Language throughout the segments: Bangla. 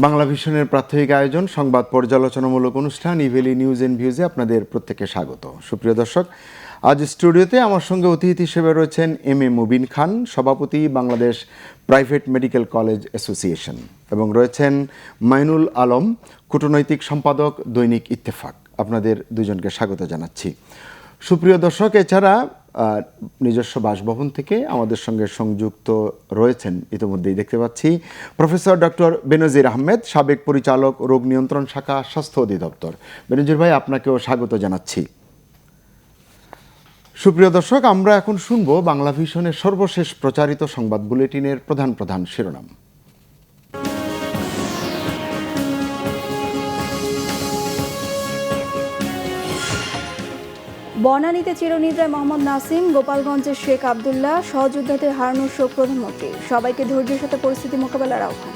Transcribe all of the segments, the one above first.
বাংলা ভিশনের প্রাথমিক আয়োজন সংবাদ পর্যালোচনামূলক অনুষ্ঠান ইভেলি নিউজ এন্ড ভিউজে আপনাদের প্রত্যেককে স্বাগত। সুপ্রিয় দর্শক, আজ স্টুডিওতে আমার সঙ্গে অতিথি হিসেবে রয়েছেন এম.এ. মুবিন খান, সভাপতি Bangladesh private medical college association, এবং রয়েছেন মাইনুল আলম, কূটনৈতিক সম্পাদক দৈনিক ইত্তেফাক। আপনাদের দুজনকে স্বাগত জানাচ্ছি। সুপ্রিয় দর্শক, এছাড়া নিজস্ব বাসভবন থেকে আমাদের সঙ্গে সংযুক্ত রয়েছেন ইতিমধ্যেই দেখতে পাচ্ছি প্রফেসর ডক্টর বেনজির আহমেদ, সাবেক পরিচালক রোগ নিয়ন্ত্রণ শাখা, স্বাস্থ্য অধিদপ্তর। বেনজির ভাই, আপনাকেও স্বাগত জানাচ্ছি। সুপ্রিয় দর্শক, আমরা এখন শুনব বাংলা ভিশনের সর্বশেষ প্রচারিত সংবাদ বুলেটিনের প্রধান প্রধান শিরোনাম। বনানীতে চিরনিদ্রায় মোহাম্মদ নাসিম, গোপালগঞ্জের শেখ আবদুল্লাহ, সহযোদ্ধাদের হারানোর শোক প্রধানমন্ত্রী, সবাইকে ধৈর্যের সাথে পরিস্থিতি মোকাবেলার আহ্বান।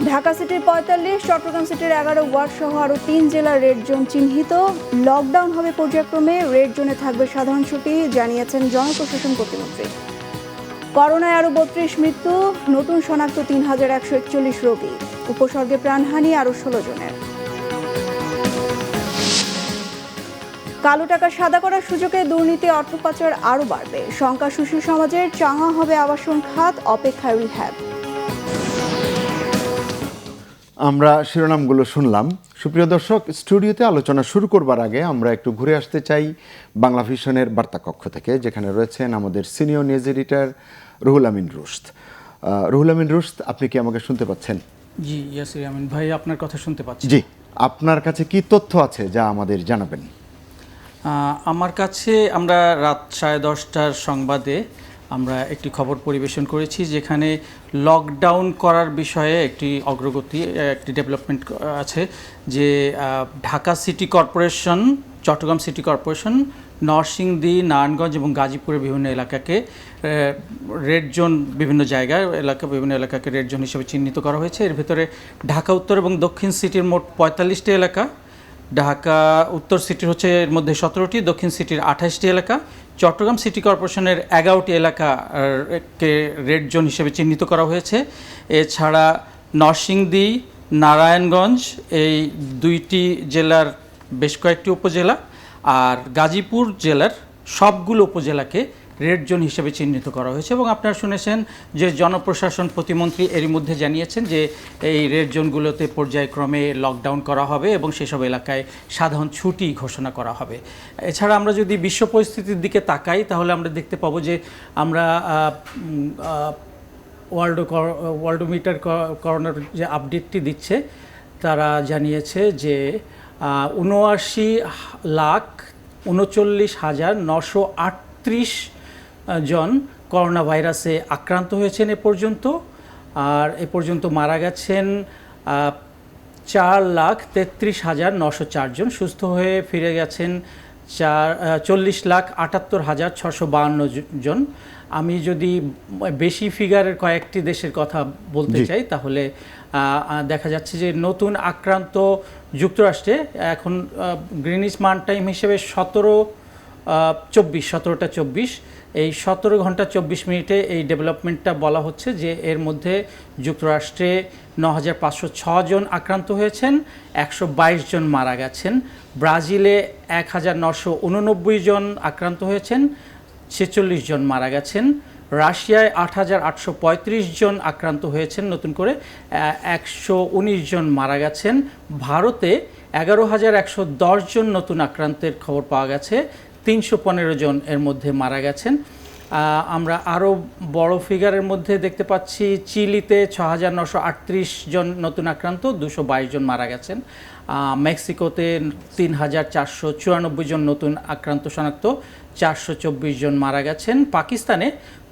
ঢাকা সিটির ৪৫, চট্টগ্রাম সিটির ১১ ওয়ার্ড সহ আরও ৩ জেলার রেড জোন চিহ্নিত। লকডাউন হবে পর্যায়ক্রমে, রেড জোনে থাকবে সাধারণ ছুটি, জানিয়েছেন জনপ্রশাসন প্রতিমন্ত্রী। করোনায় আরও ৩২ মৃত্যু, নতুন শনাক্ত ৩,১৪১ রোগী, উপসর্গে প্রাণহানি আরও ১৬ জনের। কালো টাকা সাদা করার সুযোগে দুর্নীতি, অর্থ পাচার আরও বাড়বে, শঙ্কা সুশীল সমাজের, চাঙা হবে আবাসন খাত, অপেক্ষায় রিহ্যাব। আমরা শিরোনামগুলো শুনলাম। সুপ্রিয় দর্শক, স্টুডিওতে আলোচনা শুরু করবার আগে আমরা একটু ঘুরে আসতে চাই বাংলা ভিশনের বার্তা কক্ষ থেকে, যেখানে রয়েছেন আমাদের senior news editor Ruhul Amin রুশদ। Ruhul Amin রুশদ, আপনি কি আমাকে শুনতে পাচ্ছেন? জি ইয়াসির আমিন ভাই, আপনার কথা শুনতে পাচ্ছি। জি, আপনার কাছে কি তথ্য আছে যা আমাদের জানাবেন? আমার কাছে আমরা রাত 10:30টার সংবাদে আমরা একটি খবর পরিবেশন করেছি, যেখানে লকডাউন করার বিষয়ে একটি অগ্রগতি, একটি ডেভেলপমেন্ট আছে, যে Dhaka city corporation, Chittagong city corporation, Narsingdi, Narayanganj এবং গাজীপুরের বিভিন্ন এলাকাকে রেড জোন, বিভিন্ন এলাকাকে রেড জোন হিসেবে চিহ্নিত করা হয়েছে। এর ভিতরে ঢাকা উত্তর এবং দক্ষিণ সিটির মোট 45টি এলাকা, ঢাকা উত্তর সিটির হচ্ছে এর মধ্যে 17টি, দক্ষিণ সিটির 28টি এলাকা, চট্টগ্রাম সিটি কর্পোরেশনের 11টি এলাকাকে রেড জোন হিসেবে চিহ্নিত করা হয়েছে। এছাড়া নরসিংদী, নারায়ণগঞ্জ এই দুইটি জেলার বেশ কয়েকটি উপজেলা, আর গাজীপুর জেলার সবগুলো উপজেলাকে রেড জোন হিসেবে চিহ্নিত করা হয়েছে। এবং আপনারা শুনেছেন যে জনপ্রশাসন প্রতিমন্ত্রী এরই মধ্যে জানিয়েছেন যে এই রেড জোনগুলোতে পর্যায়ক্রমে লকডাউন করা হবে এবং সেসব এলাকায় সাধারণ ছুটি ঘোষণা করা হবে। এছাড়া আমরা যদি বিশ্ব পরিস্থিতির দিকে তাকাই, তাহলে আমরা দেখতে পাবো যে আমরা ওয়ার্ল্ডোমিটার করোনার যে আপডেটটি দিচ্ছে, তারা জানিয়েছে যে ৭৯,৩৯,৯৩৮ জন করোনা ভাইরাসে আক্রান্ত হয়েছেন এ পর্যন্ত, আর এ পর্যন্ত মারা গেছেন ৪,৩৩,৯০৪ জন, সুস্থ হয়ে ফিরে গেছেন ৪০,৭৮,৬৫২ জন। আমি যদি বেশি ফিগারের কয়েকটি দেশের কথা বলতে চাই, তাহলে দেখা যাচ্ছে যে নতুন আক্রান্ত যুক্তরাষ্ট্রে এখন গ্রিনিচ মান টাইম হিসেবে 17টা 24, এই 17 ঘন্টা 24 মিনিটে এই ডেভেলপমেন্টটা বলা হচ্ছে যে এর মধ্যে যুক্তরাষ্ট্রে 9,506 জন আক্রান্ত হয়েছেন, 122 জন মারা গেছেন। ব্রাজিলে 1,989 জন আক্রান্ত হয়েছেন, 46 জন মারা গেছেন। রাশিয়ায় 8,835 জন আক্রান্ত হয়েছেন নতুন করে, 119 জন মারা গেছেন। ভারতে 11,110 জন নতুন আক্রান্তের খবর পাওয়া গেছে, 315 জন এর মধ্যে মারা গেছেন। আমরা আরও বড় ফিগারের মধ্যে দেখতে পাচ্ছি চিলিতে 6,938 জন নতুন আক্রান্ত, 222 জন মারা গেছেন। মেক্সিকোতে 3,494 জন নতুন আক্রান্ত শনাক্ত, 424 জন মারা গেছেন। পাকিস্তানে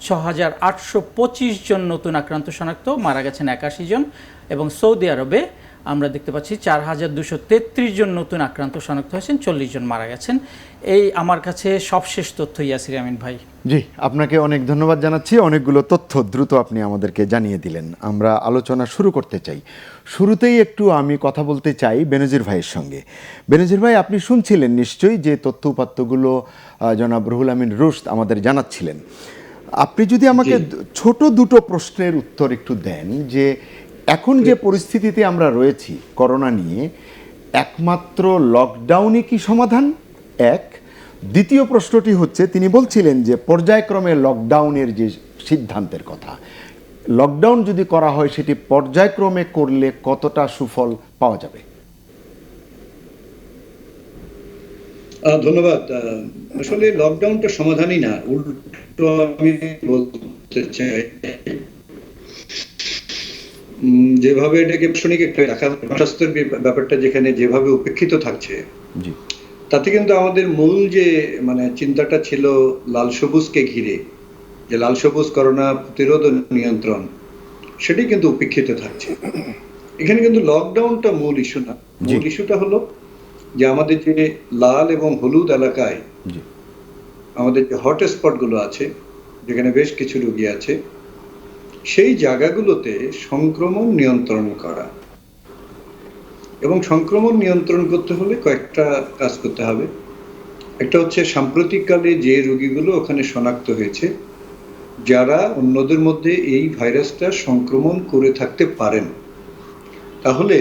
6,825 জন নতুন আক্রান্ত শনাক্ত, মারা গেছেন 81 জন। এবং সৌদি আরবে আমরা দেখতে পাচ্ছি 4,233 জন নতুন আক্রান্ত শনাক্ত হয়েছেন, 40 জন মারা গেছেন। এই আমার কাছে সবশেষ তথ্য ইয়াসির আমিন ভাই। জি, আপনাকে অনেক ধন্যবাদ জানাচ্ছি। অনেকগুলো তথ্য দ্রুত আপনি আমাদেরকে জানিয়ে দিলেন। আমরা আলোচনা শুরু করতে চাই। শুরুতেই একটু আমি কথা বলতে চাই বেনজির ভাইয়ের সঙ্গে। বেনজির ভাই, আপনি শুনছিলেন নিশ্চয়ই যে তথ্য উপাত্তগুলো জনাব রুহুল আমিন রুশদ আমাদের জানাচ্ছিলেন। আপনি যদি আমাকে ছোট দুটো প্রশ্নের উত্তর একটু দেন, যে এখন যে পরিস্থিতিতে আমরা রয়েছি করোনা নিয়ে, একমাত্র লকডাউনই কি সমাধান? এক। দ্বিতীয় প্রশ্নটি হচ্ছে, তিনি বলছিলেন যে পর্যায়ক্রমে লকডাউনের যে সিদ্ধান্তের কথা, লকডাউন যদি করা হয় সেটি পর্যায়ক্রমে করলে কতটা সুফল পাওয়া যাবে? ধন্যবাদ। আসলে লকডাউনটা সমাধানই না, উল্টো আমি বলতে চাই যেভাবে এটাকে প্রশাসনিক একটা রাখা, স্বাস্থ্যের ব্যাপারটা যেখানে যেভাবে উপেক্ষিত থাকছে, জি, তাতে কিন্তু আমাদের মূল যে চিন্তাটা ছিল লাল সবুজকে ঘিরে, যে লাল সবুজ করোনা প্রতিরোধ ও নিয়ন্ত্রণ, সেটি কিন্তু উপেক্ষিত থাকছে। এখানে কিন্তু লকডাউনটা মূল ইস্যু না। মূল ইস্যুটা হলো যে আমাদের যে লাল এবং হলুদ এলাকায় জি, আমাদের যে হটস্পট গুলো আছে, যেখানে বেশ কিছু রোগী আছে, সেই জায়গাগুলোতে সংক্রমণ নিয়ন্ত্রণ করা। এবং সংক্রমণ নিয়ন্ত্রণ করতে হলে কয়েকটা কাজ করতে হবে। একটা হচ্ছে সাম্প্রতিককালে যে রোগীগুলো ওখানে শনাক্ত হয়েছে, যারা অন্যদের মধ্যে এই ভাইরাসটা সংক্রমণ করে থাকতে পারেন, তাহলে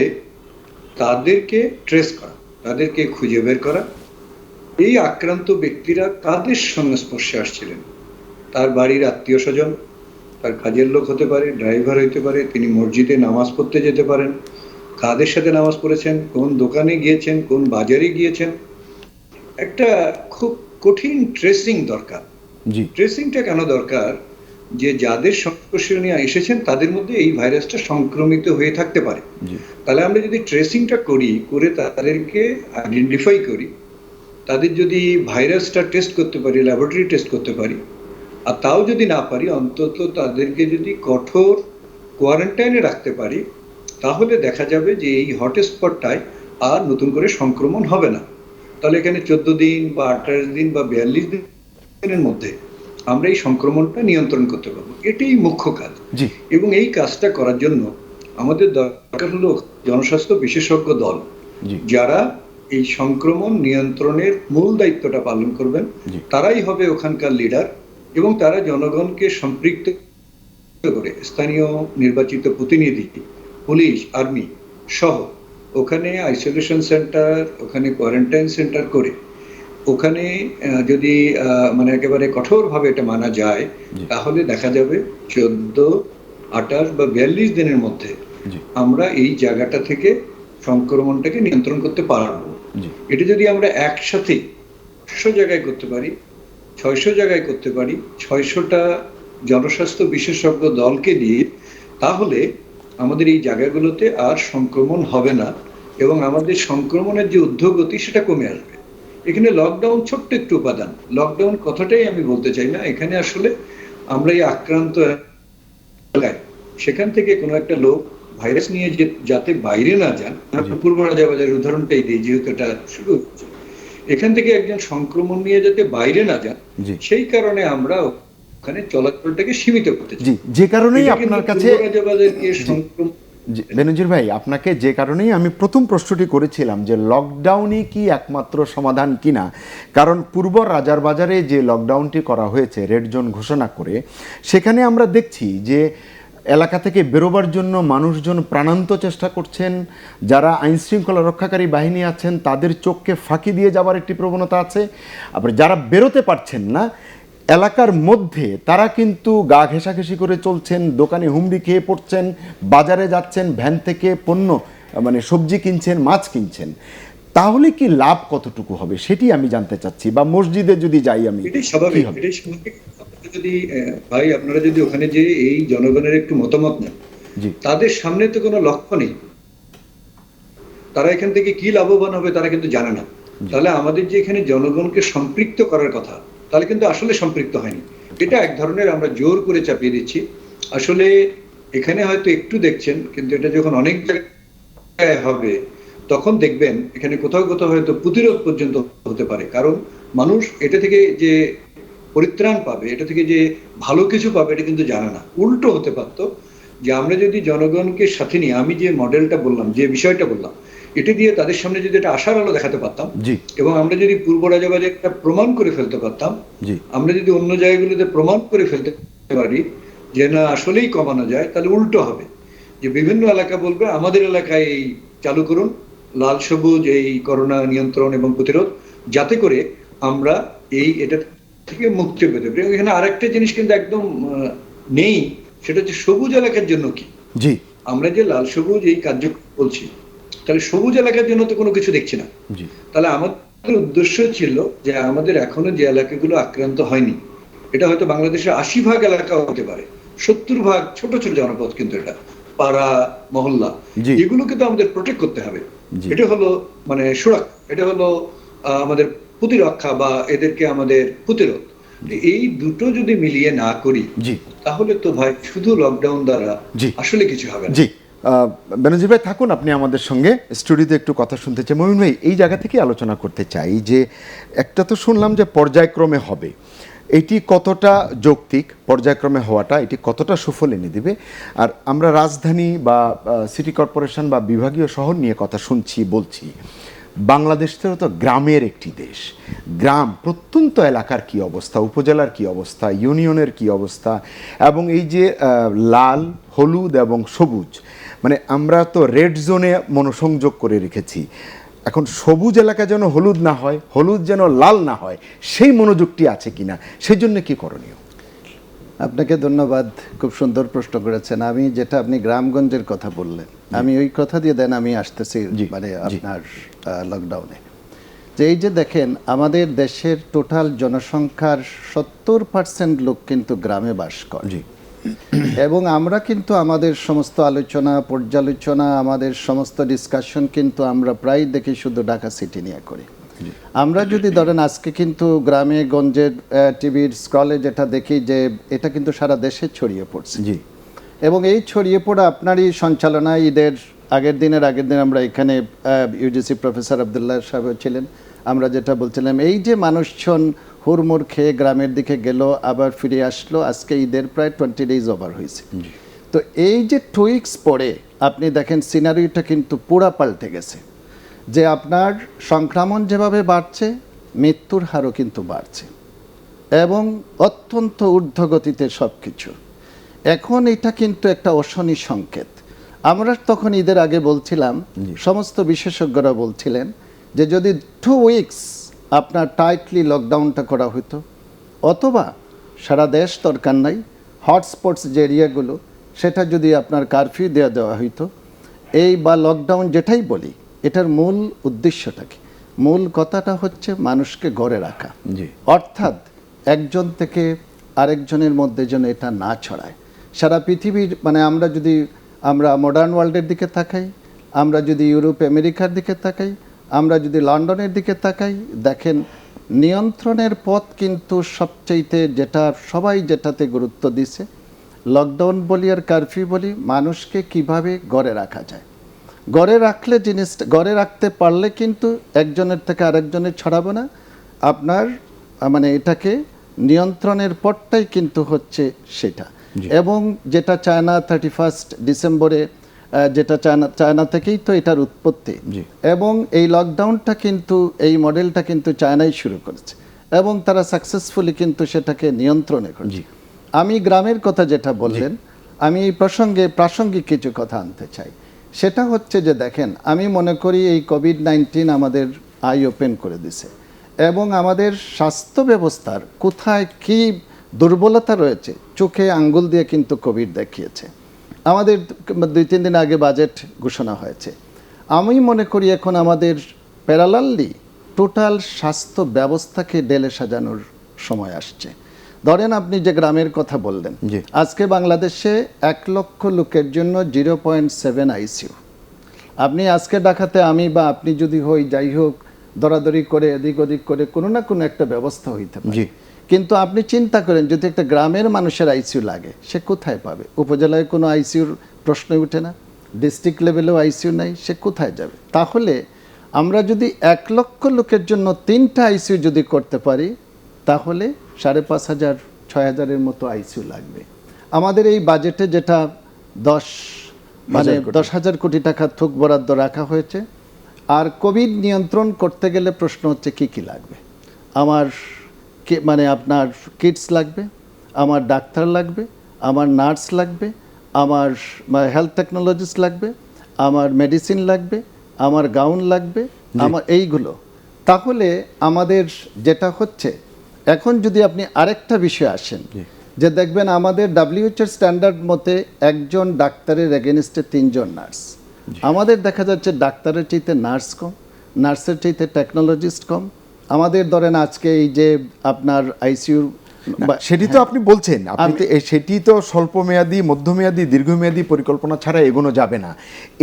তাদেরকে ট্রেস করা, তাদেরকে খুঁজে বের করা। এই আক্রান্ত ব্যক্তিরা কাদের সংস্পর্শে আসছিলেন, তার বাড়ির আত্মীয় স্বজন, তার কাজের লোক হতে পারে, ড্রাইভার হইতে পারে, তিনি মসজিদে নামাজ পড়তে যেতে পারেন, কাদের সাথে নামাজ পড়েছেন, কোন দোকানে গিয়েছেন, কোন বাজারে গিয়েছেন। একটা খুব কঠিন ট্রেসিং দরকার। জি, ট্রেসিংটা কেন দরকার? যে যাদের সংস্পর্শে নিয়ে এসেছেন তাদের মধ্যে এই ভাইরাসটা সংক্রমিত হয়ে থাকতে পারে। জি, তাহলে আমরা যদি ট্রেসিংটা করি, করে তাদেরকে আইডেন্টিফাই করি, তাদের যদি ভাইরাসটা টেস্ট করতে পারি, ল্যাবরেটরি টেস্ট করতে পারি, আর তাও যদি না পারি, অন্তত তাদেরকে যদি কঠোর কোয়ারেন্টাইনে রাখতে পারি, তাহলে দেখা যাবে যে এই হটস্পটটায় আর নতুন করে সংক্রমণ হবে না। তাহলে এখানে 14 দিন বা 28 দিন বা 42 দিনের মধ্যে আমরা এই সংক্রমণটা নিয়ন্ত্রণ করতে পারবো। এটাই মুখ্য কাজ। জি, এবং এই কাজটা করার জন্য আমাদের দরকার হলো জনস্বাস্থ্য বিশেষজ্ঞ দল, জি, যারা এই সংক্রমণ নিয়ন্ত্রণের মূল দায়িত্বটা পালন করবেন। জি, তারাই হবে ওখানকার লিডার, এবং তারা জনগণকে সম্পৃক্ত করে স্থানীয় নির্বাচিত প্রতিনিধি, পুলিশ, আর্মি সহ ওখানে আইসোলেশন সেন্টার, ওখানে কোয়ারেন্টাইন সেন্টার করে, ওখানে যদি একেবারে কঠোরভাবে এটা মানা যায়, তাহলে দেখা যাবে 14, 28 বা 42 দিনের মধ্যে জি, আমরা এই জায়গাটা থেকে সংক্রমণটাকে নিয়ন্ত্রণ করতে পারবো। জি, এটা যদি আমরা একসাথে 600 জায়গায় করতে পারি, 600 জায়গায় করতে পারি, 600টা জনস্বাস্থ্য বিশেষজ্ঞ দলকে দিয়ে, তাহলে আমাদের এই জায়গাগুলোতে আর সংক্রমণ হবে না, এবং আমাদের সংক্রমণের যে ঊর্ধ্বগতি সেটা কমে আসবে। এখানে লকডাউন ছোট্ট একটু উপাদান। লকডাউন কথাটাই আমি বলতে চাই না। এখানে আসলে আমরা এই আক্রান্ত এলাকায়, সেখান থেকে কোনো একটা লোক ভাইরাস নিয়ে যাতে বাইরে না যান। পূর্ব রাজাবাজারের উদাহরণটাই দিই, যেহেতু এটা শুরু হচ্ছে, এখান থেকে একজন সংক্রমণ নিয়ে যাতে বাইরে না যান, জি, সেই কারণে আমরা ওখানে চলাচলটাকে সীমিত করতে চাই। জি, যে কারণেই আপনার কাছে, পূর্ব রাজাবাজারকে সংক্রমণ, বেনজির ভাই, আপনাকে যে কারণেই আমি প্রথম প্রশ্নটি করেছিলাম যে লকডাউনই কি একমাত্র সমাধান কিনা, কারণ পূর্ব রাজার বাজারে যে লকডাউনটি করা হয়েছে রেড জোন ঘোষণা করে, সেখানে আমরা দেখছি যে এলাকা থেকে বেরোবার জন্য মানুষজন প্রাণান্ত চেষ্টা করছেন। যারা আইনশৃঙ্খলা রক্ষাকারী বাহিনী আছেন তাদের চোখকে ফাঁকি দিয়ে যাবার একটি প্রবণতা আছে। আবার যারা বেরোতে পারছেন না এলাকার মধ্যে, তারা কিন্তু গা ঘেঁষাঘেঁষি করে চলছেন, দোকানে হুমড়ি খেয়ে পড়ছেন, বাজারে যাচ্ছেন, ভ্যান থেকে পণ্য সবজি কিনছেন, মাছ কিনছেন। তাহলে কি লাভ কতটুকু হবে সেটি আমি জানতে চাচ্ছি, বা মসজিদে যদি যাই আমি, এটাই স্বাভাবিক। এটাই স্বাভাবিক। যদি ভাই আপনারা যদি ওখানে যে এই জনগণের একটু মতামত নেন, তাদের সামনে তো কোনো লক্ষ্য নেই, তারা এখান থেকে কি লাভবান হবে তারা কিন্তু জানে না। তাহলে আমাদের যে এখানে জনগণকে সম্পৃক্ত করার কথা, তাহলে কিন্তু আসলে সম্পৃক্ত হয়নি। এটা এক ধরনের আমরা জোর করে চাপিয়ে দিচ্ছি। আসলে এখানে হয়তো একটু দেখছেন, কিন্তু এটা যখন অনেক জায়গায় হবে তখন দেখবেন এখানে কোথাও কোথাও হয়তো প্রতিরোধ পর্যন্ত হতে পারে। কারণ মানুষ এটা থেকে যে পরিত্রাণ পাবে, এটা থেকে যে ভালো কিছু পাবে, এটা কিন্তু জানে না। উল্টো হতে পারতো যে আমরা যদি জনগণকে সাথে নিয়ে, আমি যে মডেলটা বললাম, যে বিষয়টা বললাম, এটি দিয়ে তাদের সামনে যদি একটা আশার আলো দেখাতে পারতাম, জি এবং আমরা যদি পূর্ব রাজাবাজে একটা প্রমাণ করে ফেলতে পারতাম, জি আমরা যদি অন্য জায়গাগুলোতে প্রমাণ করে ফেলতে পারি যে না আসলেই কমানো যায়, তাহলে উল্টো হবে, যে বিভিন্ন এলাকা বলবে আমাদের এলাকায় এই চালু করুন লাল সবুজ এই করোনা নিয়ন্ত্রণ এবং প্রতিরোধ, যাতে করে আমরা এটা থেকে মুক্তি পেতে পারি। এখানে আরেকটা জিনিস কিন্তু একদম নেই, সেটা হচ্ছে সবুজ এলাকার জন্য কি। জি আমরা যে লাল সবুজ এই কার্যক্রম বলছি, তাহলে সবুজ এলাকার জন্য তো কোনো কিছু দেখছি না। জি তাহলে আমাদের উদ্দেশ্য ছিল যে আমাদের এখনো যে এলাকাগুলো আক্রান্ত হয়নি, এটা হয়তো বাংলাদেশের 80% এলাকা হতে পারে, 70% ছোট ছোট জনপদ, কিন্তু এটা পাড়া মহল্লা, জি। এগুলোকে তো আমাদের প্রোটেক্ট করতে হবে। জি। এটা হলো মানে সুরক্ষা, এটা হলো আমাদের প্রতিরক্ষা বা এদেরকে আমাদের প্রতিরোধ। এই দুটো যদি মিলিয়ে না করি, জি তাহলে তো ভাই শুধু লকডাউন দ্বারা জি। আসলে কিছু হবে না। জি বেনজির ভাই থাকুন, আপনি আমাদের সঙ্গে স্টুডিওতে একটু কথা শুনতে চাই। মমিন ভাই, এই জায়গা থেকে আলোচনা করতে চাই যে একটা তো শুনলাম যে পর্যায়ক্রমে হবে, এটি কতটা যৌক্তিক, পর্যায়ক্রমে হওয়াটা এটি কতটা সুফল এনে দেবে। আর আমরা রাজধানী বা সিটি কর্পোরেশন বা বিভাগীয় শহর নিয়ে কথা শুনছি বলছি, বাংলাদেশ তো গ্রামের একটি দেশ। গ্রাম প্রত্যন্ত এলাকার কি অবস্থা, উপজেলার কি অবস্থা, ইউনিয়নের কি অবস্থা, এবং এই যে লাল হলুদ এবং সবুজ, মানে আমরা তো রেড জোনে মনোসংযোগ করে রেখেছি। এখন সবুজ এলাকা যেন হলুদ না হয়, হলুদ যেন লাল না হয়, সেই মনোযোগটি আছে কিনা, সেই জন্য কি করণীয়? আপনাকে ধন্যবাদ, খুব সুন্দর প্রশ্ন করেছেন। আমি যেটা আপনি গ্রামগঞ্জের কথা বললেন, আমি ওই কথা দিয়ে দেন আমি আসতেছি মানে আপনার লকডাউনে, যে এই যে দেখেন আমাদের দেশের টোটাল জনসংখ্যার 70% লোক কিন্তু গ্রামে বাস করে। জি এবং আমরা কিন্তু আমাদের সমস্ত আলোচনা পর্যালোচনা, আমাদের সমস্ত ডিসকাশন কিন্তু আমরা প্রায় দেখি শুধু ঢাকা সিটি নিয়ে করি। আমরা যদি ধরেন আজকে কিন্তু গ্রামে গঞ্জের টিভির স্ক্রলে যেটা দেখি যে এটা কিন্তু সারা দেশে ছড়িয়ে পড়ছে। জি এবং এই ছড়িয়ে পড়া আপনারই সঞ্চালনায় ঈদের আগের দিন আমরা এখানে ইউজিসি প্রফেসর আবদুল্লাহ সাহেব ছিলেন, আমরা যেটা বলছিলাম এই যে মানুষজন হুড়মুড় খেয়ে গ্রামের দিকে গেল আবার ফিরে আসলো, আজকে ঈদের প্রায় 20 days ওভার হয়েছে। তো এই যে 2 weeks পরে আপনি দেখেন সিনারিওটা কিন্তু পুরা পাল্টে গেছে, যে আপনার সংক্রমণ যেভাবে বাড়ছে মৃত্যুর হারও কিন্তু বাড়ছে এবং অত্যন্ত ঊর্ধ্বগতিতে সব কিছু। এখন এটা কিন্তু একটা অশনি সংকেত। আমরা তখন ঈদের আগে বলছিলাম, সমস্ত বিশেষজ্ঞরা বলছিলেন যে যদি 2 weeks আপনার টাইটলি লকডাউনটা করা হতো, অথবা সারা দেশ দরকার নাই, হটস্পটস যে এরিয়াগুলো সেটা যদি আপনার কারফিউ দেওয়া হইতো, এই বা লকডাউন যেটাই বলি, এটার মূল উদ্দেশ্যটা কি? মূল কথাটা হচ্ছে মানুষকে ঘরে রাখা, অর্থাৎ একজন থেকে আরেকজনের মধ্যে যেন এটা না ছড়ায়। সারা পৃথিবীর মানে আমরা মডার্ন ওয়ার্ল্ডের দিকে তাকাই, আমরা যদি ইউরোপ আমেরিকার দিকে তাকাই, আমরা যদি লন্ডনের দিকে তাকাই, দেখেন নিয়ন্ত্রণের পথ কিন্তু সবচাইতে সবাই যেটাতে গুরুত্ব দিছে, লকডাউন বলি আর কারফিউ বলি, মানুষকে কিভাবে ঘরে রাখা যায়। ঘরে রাখলে ঘরে রাখতে পারলে কিন্তু একজনের থেকে আরেকজনের ছড়াবে না, আপনার মানে এটাকে নিয়ন্ত্রণের পথটাই কিন্তু হচ্ছে সেটা। এবং যেটা চায়না 31 ডিসেম্বরে যেটা চায়না থেকেই তো এটার উৎপত্তি, এবং এই লকডাউনটা কিন্তু এই মডেলটা কিন্তু চায়নাই শুরু করেছে এবং তারা সাকসেসফুলি কিন্তু সেটাকে নিয়ন্ত্রণে করেছে। আমি গ্রামের কথা যেটা বললেন, আমি এই প্রসঙ্গে প্রাসঙ্গিক কিছু কথা আনতে চাই। সেটা হচ্ছে যে দেখেন, আমি মনে করি এই কোভিড-19 আমাদের আই ওপেন করে দিছে এবং আমাদের স্বাস্থ্য ব্যবস্থার কোথায় কি দুর্বলতা রয়েছে চোখে আঙ্গুল দিয়ে কিন্তু কোভিড দেখিয়েছে। আমাদের 2-3 দিন আগে বাজেট ঘোষণা হয়েছে। আমি মনে করি এখন আমাদের প্যারালালি টোটাল স্বাস্থ্য ব্যবস্থাকে ঢেলে সাজানোর সময় আসছে। ধরেন আপনি যে গ্রামের কথা বললেন, আজকে বাংলাদেশে 1 লক্ষ লোকের জন্য 0.7 আইসিইউ। আপনি আজকে ঢাকাতে আমি বা আপনি যদি হই, যাই হোক, দরাদরি করে এদিক ওদিক করে কোনো না কোনো একটা ব্যবস্থা হইতে পারে। কিন্তু আপনি চিন্তা করেন, যদি একটা গ্রামের মানুষের আইসিইউ লাগে, সে কোথায় পাবে? উপজেলায় কোনো আইসিইউর প্রশ্নই উঠে না, ডিস্ট্রিক্ট লেভেলেও আইসিইউ নাই, সে কোথায় যাবে? তাহলে আমরা যদি 1 লক্ষ লোকের জন্য 3টা আইসিইউ যদি করতে পারি, তাহলে 5,500-6,000-এর মতো আইসিইউ লাগবে। আমাদের এই বাজেটে যেটা 10,000 কোটি টাকা থুক বরাদ্দ রাখা হয়েছে, আর কোভিড নিয়ন্ত্রণ করতে গেলে প্রশ্ন হচ্ছে কি কি লাগবে। আমার মানে আপনার কিটস লাগবে, আমার ডাক্তার লাগবে, আমার নার্স লাগবে, আমার হেলথ টেকনোলজিস্ট লাগবে, আমার মেডিসিন লাগবে, আমার গাউন লাগবে, আমার এইগুলো। তাহলে আমাদের যেটা হচ্ছে এখন, যদি আপনি আরেকটা বিষয় আসেন, যে দেখবেন আমাদের WHO স্ট্যান্ডার্ড মতে একজন ডাক্তারের এগেনস্টে 3 জন নার্স। আমাদের দেখা যাচ্ছে ডাক্তারের চাইতে নার্স কম, নার্সের চাইতে টেকনোলজিস্ট কম। আমাদের ধরেন আজকে এই যে আপনার আইসিইউ, সেটি তো আপনি বলছেন, আপনি তো সেটি তো স্বল্পমেয়াদী, মধ্যমেয়াদী, দীর্ঘমেয়াদী পরিকল্পনা ছাড়া এগোনো যাবে না।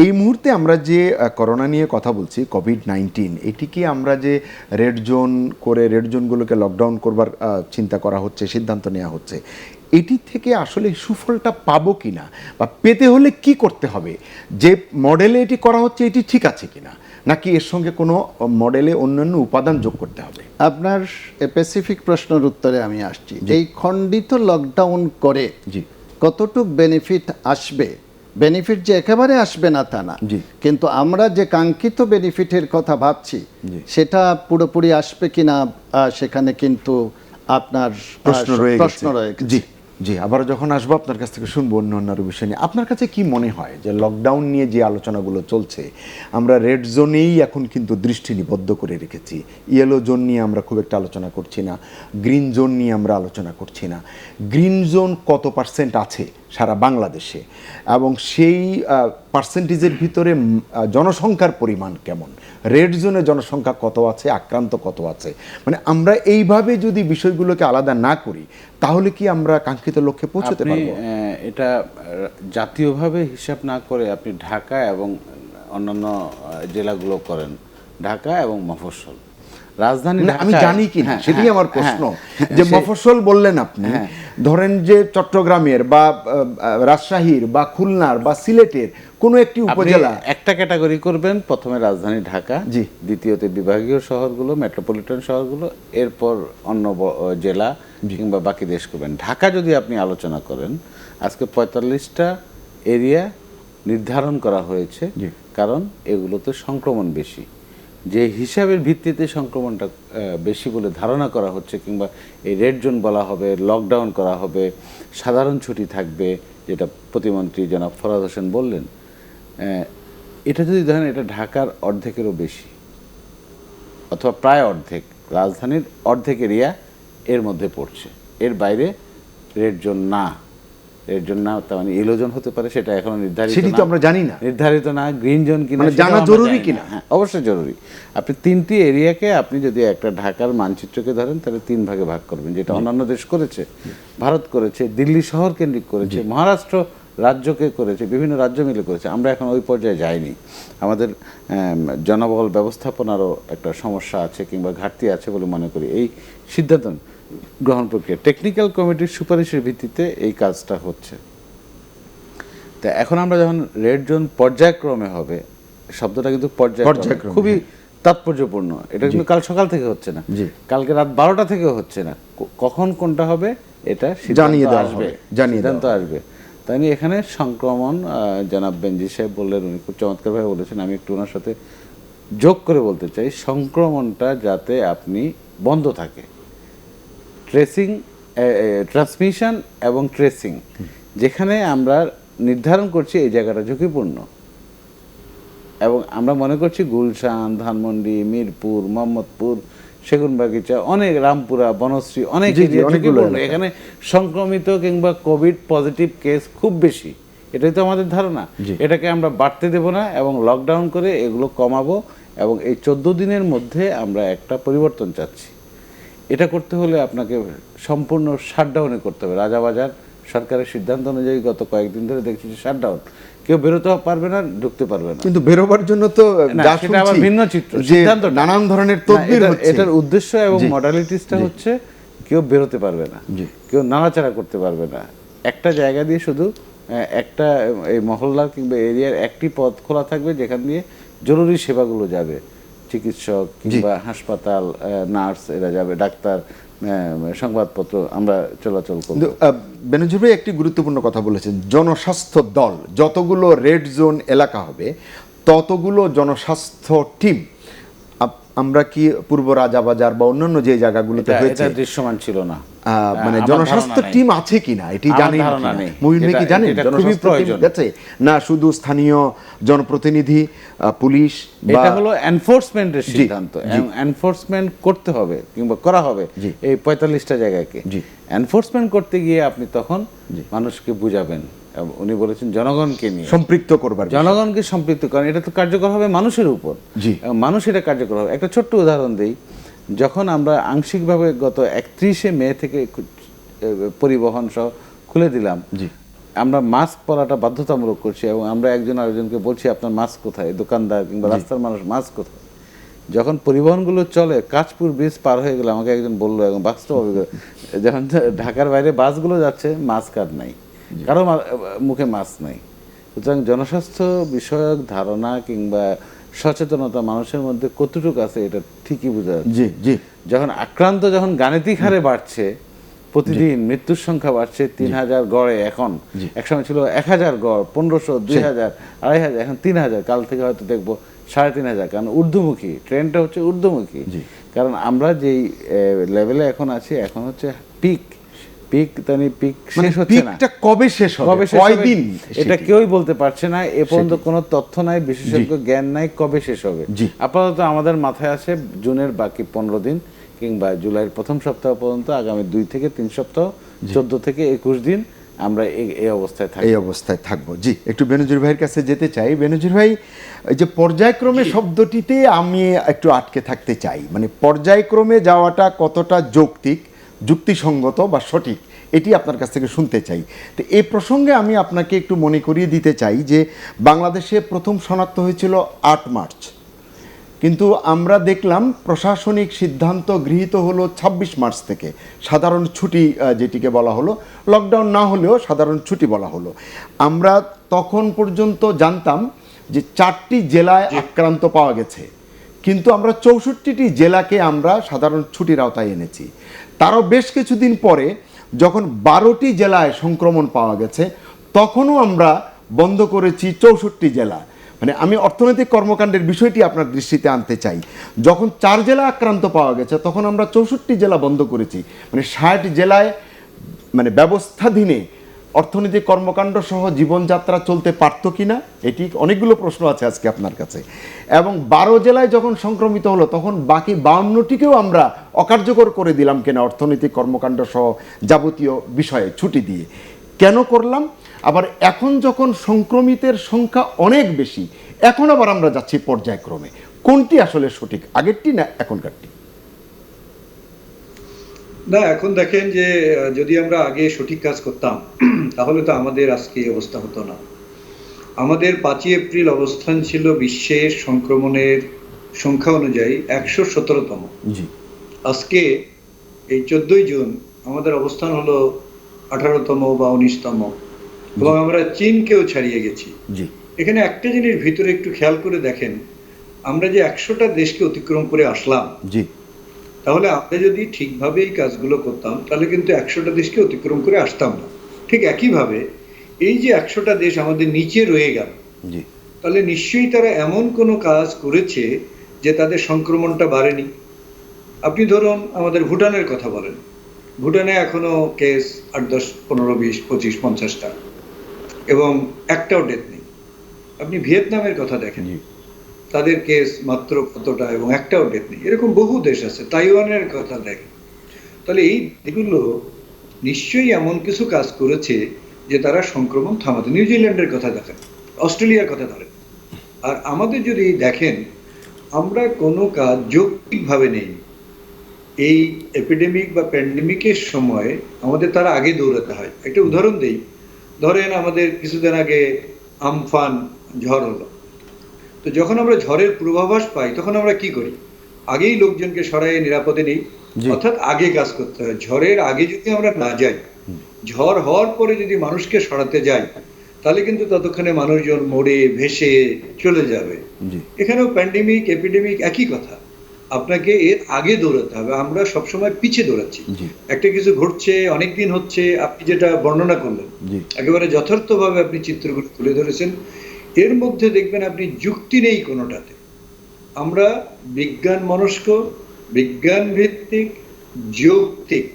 এই মুহূর্তে আমরা যে করোনা নিয়ে কথা বলছি, কোভিড-19, এটি কি আমরা যে রেড জোন করে রেড জোনগুলোকে লকডাউন করবার চিন্তা করা হচ্ছে, সিদ্ধান্ত নেওয়া হচ্ছে, এটি থেকে আসলে সুফলটা পাবো কিনা, বা পেতে হলে কি করতে হবে? যে মডেলে এটি করা হচ্ছে এটি ঠিক আছে কিনা, নাকি এর সঙ্গে কোনো মডেলে অন্যান্য উপাদান যোগ করতে হবে? আপনার স্পেসিফিক প্রশ্নের উত্তরে আমি আসছি। এই খণ্ডিত লকডাউন করে জি কতটুক বেনিফিট আসবে? বেনিফিট যে একেবারে আসবে না তা না, জি। কিন্তু আমরা যে কাঙ্ক্ষিত বেনিফিটের কথা ভাবছি সেটা পুরোপুরি আসবে কিনা সেখানে কিন্তু আপনার প্রশ্ন রয়ে রয়েছে। জি জি, আবার যখন আসবো আপনার কাছ থেকে শুনবো অন্য বিষয় নিয়ে। আপনার কাছে কি মনে হয় যে লকডাউন নিয়ে যে আলোচনাগুলো চলছে, আমরা রেড জোনেই এখন কিন্তু দৃষ্টি নিবদ্ধ করে রেখেছি, ইয়েলো জোন নিয়ে আমরা খুব একটা আলোচনা করছি না, গ্রিন জোন নিয়ে আমরা আলোচনা করছি না। গ্রিন জোন কত পার্সেন্ট আছে সারা বাংলাদেশে, এবং সেই পার্সেন্টেজের ভিতরে জনসংখ্যার পরিমাণ কেমন, রেড জোনে জনসংখ্যা কত আছে, আক্রান্ত কত আছে, মানে আমরা এইভাবে যদি বিষয়গুলোকে আলাদা না করি তাহলে কি আমরা কাঙ্ক্ষিত লক্ষ্যে পৌঁছতে পারবো? এটা জাতীয়ভাবে হিসাব না করে আপনি ঢাকা এবং অন্যান্য জেলাগুলো করেন, ঢাকা এবং মফস্বল। রাজধানী আমি জানি কি না সেটাই আমার প্রশ্ন, যে মফস্বল বললেন আপনি, ধরেন যে চট্টগ্রামের বা রাজশাহীর বা খুলনার বা সিলেটের কোনো একটি উপজেলা, একটা ক্যাটাগরি করবেন, প্রথমে রাজধানী ঢাকা, জি, দ্বিতীয়তে বিভাগীয় শহরগুলো, মেট্রোপলিটন শহরগুলো, এরপর অন্য জেলা কিংবা বাকি দেশ করবেন। ঢাকা যদি আপনি আলোচনা করেন, আজকে 45টা এরিয়া নির্ধারণ করা হয়েছে, কারণ এগুলোতে সংক্রমণ বেশি। যে হিসাবের ভিত্তিতে সংক্রমণটা বেশি বলে ধারণা করা হচ্ছে, কিংবা এই রেড জোন বলা হবে, লকডাউন করা হবে, সাধারণ ছুটি থাকবে, যেটা প্রতিমন্ত্রী জনাব ফরহাদ হোসেন বললেন, এটা যদি ধরেন এটা ঢাকার অর্ধেকেরও বেশি, অথবা প্রায় অর্ধেক, রাজধানীর অর্ধেক এরিয়া এর মধ্যে পড়ছে, এর বাইরে রেড জোন না। এর জন্য তার মানে ইয়েলো জোন হতে পারে, সেটা এখনো নির্ধারিত, সেটি তো আমরা জানি না, নির্ধারিত না। গ্রিন জোন কিনা জানা জরুরি কিনা? হ্যাঁ, অবশ্যই জরুরি। আপনি 3টি এরিয়াকে আপনি যদি একটা ঢাকার মানচিত্রকে ধরেন, তাহলে 3 ভাগে ভাগ করবেন, যেটা অন্যান্য দেশ করেছে, ভারত করেছে, দিল্লি শহর কেন্দ্রিক করেছে, মহারাষ্ট্র রাজ্যকে করেছে, বিভিন্ন রাজ্য মিলে করেছে। আমরা এখন ওই পর্যায়ে যাইনি। আমাদের জনবল ব্যবস্থাপনারও একটা সমস্যা আছে কিংবা ঘাটতি আছে বলে মনে করি। এই সিদ্ধান্ত গ্রহণ প্রক্রিয়া টেকনিক্যাল কমিটির সুপারিশের ভিত্তিতে এই কাজটা হচ্ছে। তা এখন আমরা যখন রেড জোন পর্যায়ক্রমে হবে, শব্দটা কিন্তু পর্যায়ক্রমে খুবই তাৎপর্যপূর্ণ। এটা কিন্তু কাল সকাল থেকে হচ্ছে না, কালকে রাত 12টা থেকেও হচ্ছে না। কখন কোনটা হবে এটা সিদ্ধান্ত আসবে। তাই নিয়ে এখানে সংক্রমণ, জনাব বেনজি সাহেব বললেন, উনি খুব চমৎকারভাবে বলেছেন, আমি একটু ওনার সাথে যোগ করে বলতে চাই, সংক্রমণটা যাতে আপনি বন্ধ থাকে, ট্রেসিং, ট্রান্সমিশন এবং ট্রেসিং, যেখানে আমরা নির্ধারণ করছি এই জায়গাটা ঝুঁকিপূর্ণ, এবং আমরা মনে করছি গুলশান, ধানমন্ডি, মিরপুর, মোহাম্মদপুর, সেগুনবাগিচা, অনেক, রামপুরা, বনশ্রী, অনেক ঝুঁকিপূর্ণ, এখানে সংক্রমিত কিংবা কোভিড পজিটিভ কেস খুব বেশি। এটাই তো আমাদের ধারণা। এটাকে আমরা বাড়তে দেব না এবং লকডাউন করে এগুলো কমাবো, এবং এই 14 দিনের মধ্যে আমরা একটা পরিবর্তন চাচ্ছি। এটা করতে হলে আপনাকে সম্পূর্ণ শাটডাউনে করতে হবে। রাজাবাজার সরকারের সিদ্ধান্ত অনুযায়ী গত কয়েকদিন ধরে দেখছি যে শাটডাউন, কেউ বেরোতে পারবে না, ঢুকতে পারবে না। কিন্তু বেরোবার জন্য তো সেটা আবার ভিন্ন চিত্র, সিদ্ধান্ত নানান ধরনের তদবির হচ্ছে। এটার উদ্দেশ্য এবং মডালিটিসটা হচ্ছে কেউ বেরোতে পারবে না, কেউ নাড়াচাড়া করতে পারবে না। একটা জায়গা দিয়ে শুধু একটা এই মহল্লার কিংবা এরিয়ার একটি পথ খোলা থাকবে, যেখান দিয়ে জরুরি সেবাগুলো যাবে, চিকিৎসক কিংবা হাসপাতাল, নার্স এরা যাবে, ডাক্তার, সংবাদপত্র আমরা চলাচল করব। বেনজির ভাই একটি গুরুত্বপূর্ণ কথা বলেছেন, জনস্বাস্থ্য দল যতগুলো রেড জোন এলাকা হবে ততগুলো জনস্বাস্থ্য টিম আমরা কি পূর্ব রাজাবাজার বা অন্যান্য যে জায়গাগুলোতে এটা হয়েছে দৃশ্যমান ছিল না। মানে আমার জনস্বাস্থ্য ধারণা নেই। টিম আছে কিনা এটি আমার জানেন ধারণা কিনা? নেই। মহিন ভাই কি এটা- জানেন এটা খুবই জনস্বাস্থ্য টিম প্রয়োজন। গেছে না শুধু স্থানীয় জনপ্রতিনিধি, পুলিশ বা এটা হলো এনফোর্সমেন্টের জি, সিদ্ধান্ত। জি। এনফোর্সমেন্ট করতে হবে কিংবা করা হবে জি। এই 45টা জায়গাকে। জি। এনফোর্সমেন্ট করতে গিয়ে আপনি তখন মানুষকে বুঝাবেন। উনি বলেছেন জনগণকে নিয়ে, সম্পৃক্ত করবার বিষয়। জনগণকে সম্পৃক্ত করেন। এটা তো কার্যকর হবে মানুষের উপর। জি। এবং মানুষ এটা কার্যকর হবে। একটা ছোট্ট উদাহরণ দেই, যখন আমরা আংশিকভাবে গত 31শে মে থেকে পরিবহন সহ খুলে দিলাম, জি। আমরা মাস্ক পরাটা বাধ্যতামূলক করছি এবং আমরা একজন আরেকজনকে বলছি আপনার মাস্ক কোথায়, দোকানদার কিংবা রাস্তার মানুষ মাস্ক কোথায়। যখন পরিবহনগুলো চলে, কাঁচপুর ব্রিজ পার হয়ে গেলে আমাকে একজন বললো, এবং বাস্তব অভিজ্ঞতা, যখন ঢাকার বাইরে বাসগুলো যাচ্ছে মাস্ক আর নাই, কারো মুখে মাস্ক নাই। সুতরাং জনস্বাস্থ্য বিষয়ক ধারণা কিংবা সচেতনতা মানুষের মধ্যে কতটুকু আছে এটা ঠিকই বোঝা যাচ্ছে। জি জি যখন আক্রান্ত যখন গাণিতিক হারে বাড়ছে, প্রতিদিন মৃত্যুর সংখ্যা বাড়ছে 3000 গড়ে, এখন একসময় ছিল 1000 গড়, 1500, 2000, 2500, এখন 3000, কাল থেকে হয়তো দেখবো 3500, কারণ ঊর্ধ্বমুখী ট্রেনটা হচ্ছে ঊর্ধ্বমুখী। কারণ আমরা যেই লেভেলে এখন আছি, এখন হচ্ছে পিক মানে শেষ হচ্ছে না। পিকটা কবে শেষ হবে, কবে শেষ হবে কয়দিন এটা সেটি। কেউই বলতে পারছে না। এ পর্যন্ত কোনো তথ্য নাই, বিশেষজ্ঞ জ্ঞান নাই কবে শেষ হবে। জি। আপাতত আমাদের মাথায় আছে জুনের বাকি 15 দিন কিংবা জুলাইয়ের প্রথম সপ্তাহ পর্যন্ত, আগামী 2 থেকে 3 সপ্তাহ, 14 থেকে 21 দিন আমরা এই অবস্থায় থাকি। এই অবস্থায় থাকবো। জি, একটু বেনজির ভাইয়ের কাছে যেতে চাই। বেনজির ভাই, এই যে পর্যায়ক্রমে শব্দটিতে আমি একটু আটকে থাকতে চাই, মানে পর্যায়ক্রমে যাওয়াটা কতটা যৌক্তিক, যুক্তিসঙ্গত বা সঠিক, এটি আপনার কাছ থেকে শুনতে চাই। তো এই প্রসঙ্গে আমি আপনাকে একটু মনে করিয়ে দিতে চাই যে বাংলাদেশে প্রথম শনাক্ত হয়েছিল 8 মার্চ, কিন্তু আমরা দেখলাম প্রশাসনিক সিদ্ধান্ত গৃহীত হলো 26 মার্চ থেকে, সাধারণ ছুটি যেটিকে বলা হলো, লকডাউন না হলেও সাধারণ ছুটি বলা হলো। আমরা তখন পর্যন্ত জানতাম যে 4টি জেলায় আক্রান্ত পাওয়া গেছে, কিন্তু আমরা 64টি জেলাকে আমরা সাধারণ ছুটির আওতায় এনেছি। তারও বেশ কিছুদিন পরে যখন 12টি জেলায় সংক্রমণ পাওয়া গেছে, তখনও আমরা বন্ধ করেছি 64 জেলা। মানে আমি অর্থনৈতিক কর্মকাণ্ডের বিষয়টি আপনার দৃষ্টিতে আনতে চাই। যখন 4 জেলা আক্রান্ত পাওয়া গেছে, তখন আমরা 64 জেলা বন্ধ করেছি। মানে 60 জেলায় মানে ব্যবস্থাধীনে অর্থনৈতিক কর্মকাণ্ড সহ জীবনযাত্রা চলতে পারত কিনা, এটি অনেকগুলো প্রশ্ন আছে আজকে আপনার কাছে। এবং 12 জেলায় যখন সংক্রমিত হলো, তখন বাকি 52টিকেও আমরা অকার্যকর করে দিলাম কিনা অর্থনৈতিক কর্মকাণ্ড সহ যাবতীয় বিষয়ে ছুটি দিয়ে। কেন করলাম? আবার এখন যখন সংক্রমিতের সংখ্যা অনেক বেশি, এখন আবার আমরা যাচ্ছি পর্যায়ক্রমে। কোনটি আসলে সঠিক, আগেরটি না এখনকারটি? না, এখন দেখেন যে যদি আমরা আগে সঠিক কাজ করতাম তাহলে তো আমাদের আজকে এই অবস্থা হতো না। আমাদের 5ই এপ্রিল অবস্থান ছিল বিশ্বের সংক্রমণের সংখ্যা অনুযায়ী 117তম। জি। আজকে এই 14ই জুন আমাদের অবস্থান হলো 18তম বা 19তম, এবং আমরা চীনকেও ছাড়িয়ে গেছি। জি। এখানে একটা জিনিস ভিতরে একটু খেয়াল করে দেখেন, আমরা যে 100টা দেশকে অতিক্রম করে আসলাম, জি। তাহলে আমরা যদি ঠিকভাবে এই কাজগুলো করতাম তাহলে কিন্তু 100টা দেশকে অতিক্রম করে আসতাম না। ঠিক একইভাবে এই যে 100টা দেশ আমাদের নিচে রয়ে গেল, জি। তাহলে নিশ্চয়ই তারা এমন কোনো কাজ করেছে যে তাদের সংক্রমণটা বাড়েনি। আপনি ধরুন আমাদের ভুটানের কথা বলেন, ভুটানে এখনো কেস 8, 10, 15, 20, 25, 50টা, এবং একটাও ডেথ নেই। আপনি ভিয়েতনামের কথা দেখেন, তাদের কেস মাত্র কতটা এবং একটাও ডেথ নেই। এরকম বহু দেশ আছে। তাইওয়ানের কথা দেখেন। তাহলে এই এগুলো নিশ্চয়ই এমন কিছু কাজ করেছে যে তারা সংক্রমণ থামাতে। নিউজিল্যান্ডের কথা দেখেন, অস্ট্রেলিয়ার কথা ধরেন। আর আমাদের যদি দেখেন, আমরা কোনো কাজ যৌক্তিকভাবে নেই। এই এপিডেমিক বা প্যান্ডেমিকের সময় আমাদের তারা আগে দৌড়াতে হয়। একটা উদাহরণ দেই, ধরেন আমাদের কিছুদিন আগে আমফান ঝড় হলো। তো যখন আমরা ঝড়ের পূর্বাভাস পাই, তখন আমরা কি করি? আগেই লোকজনকে সরাইয়ে নিরাপদে নেই, অর্থাৎ আগে কাজ করতে হয়। ঝড়ের আগে যদি আমরা না যাই, ঝড় হওয়ার পরে যদি মানুষকে সরাতে যাই, তাহলে কিন্তু ততক্ষণে মানুষজন মরে ভেসে চলে যাবে। এখানেও প্যান্ডেমিক এপিডেমিক একই কথা, আপনাকে এর আগে দৌড়াতে হবে। আমরা সবসময় পিছিয়ে দৌড়াচ্ছি। একটা কিছু ঘটছে, অনেকদিন হচ্ছে, আপনি যেটা বর্ণনা করলেন একেবারে যথার্থভাবে আপনি চিত্রগুলো তুলে ধরেছেন। এর মধ্যে দেখবেন আপনি যুক্তি নেই কোনোটাতে। আমরা বিজ্ঞান মনস্ক, বিজ্ঞান ভিত্তিক, যৌক্তিক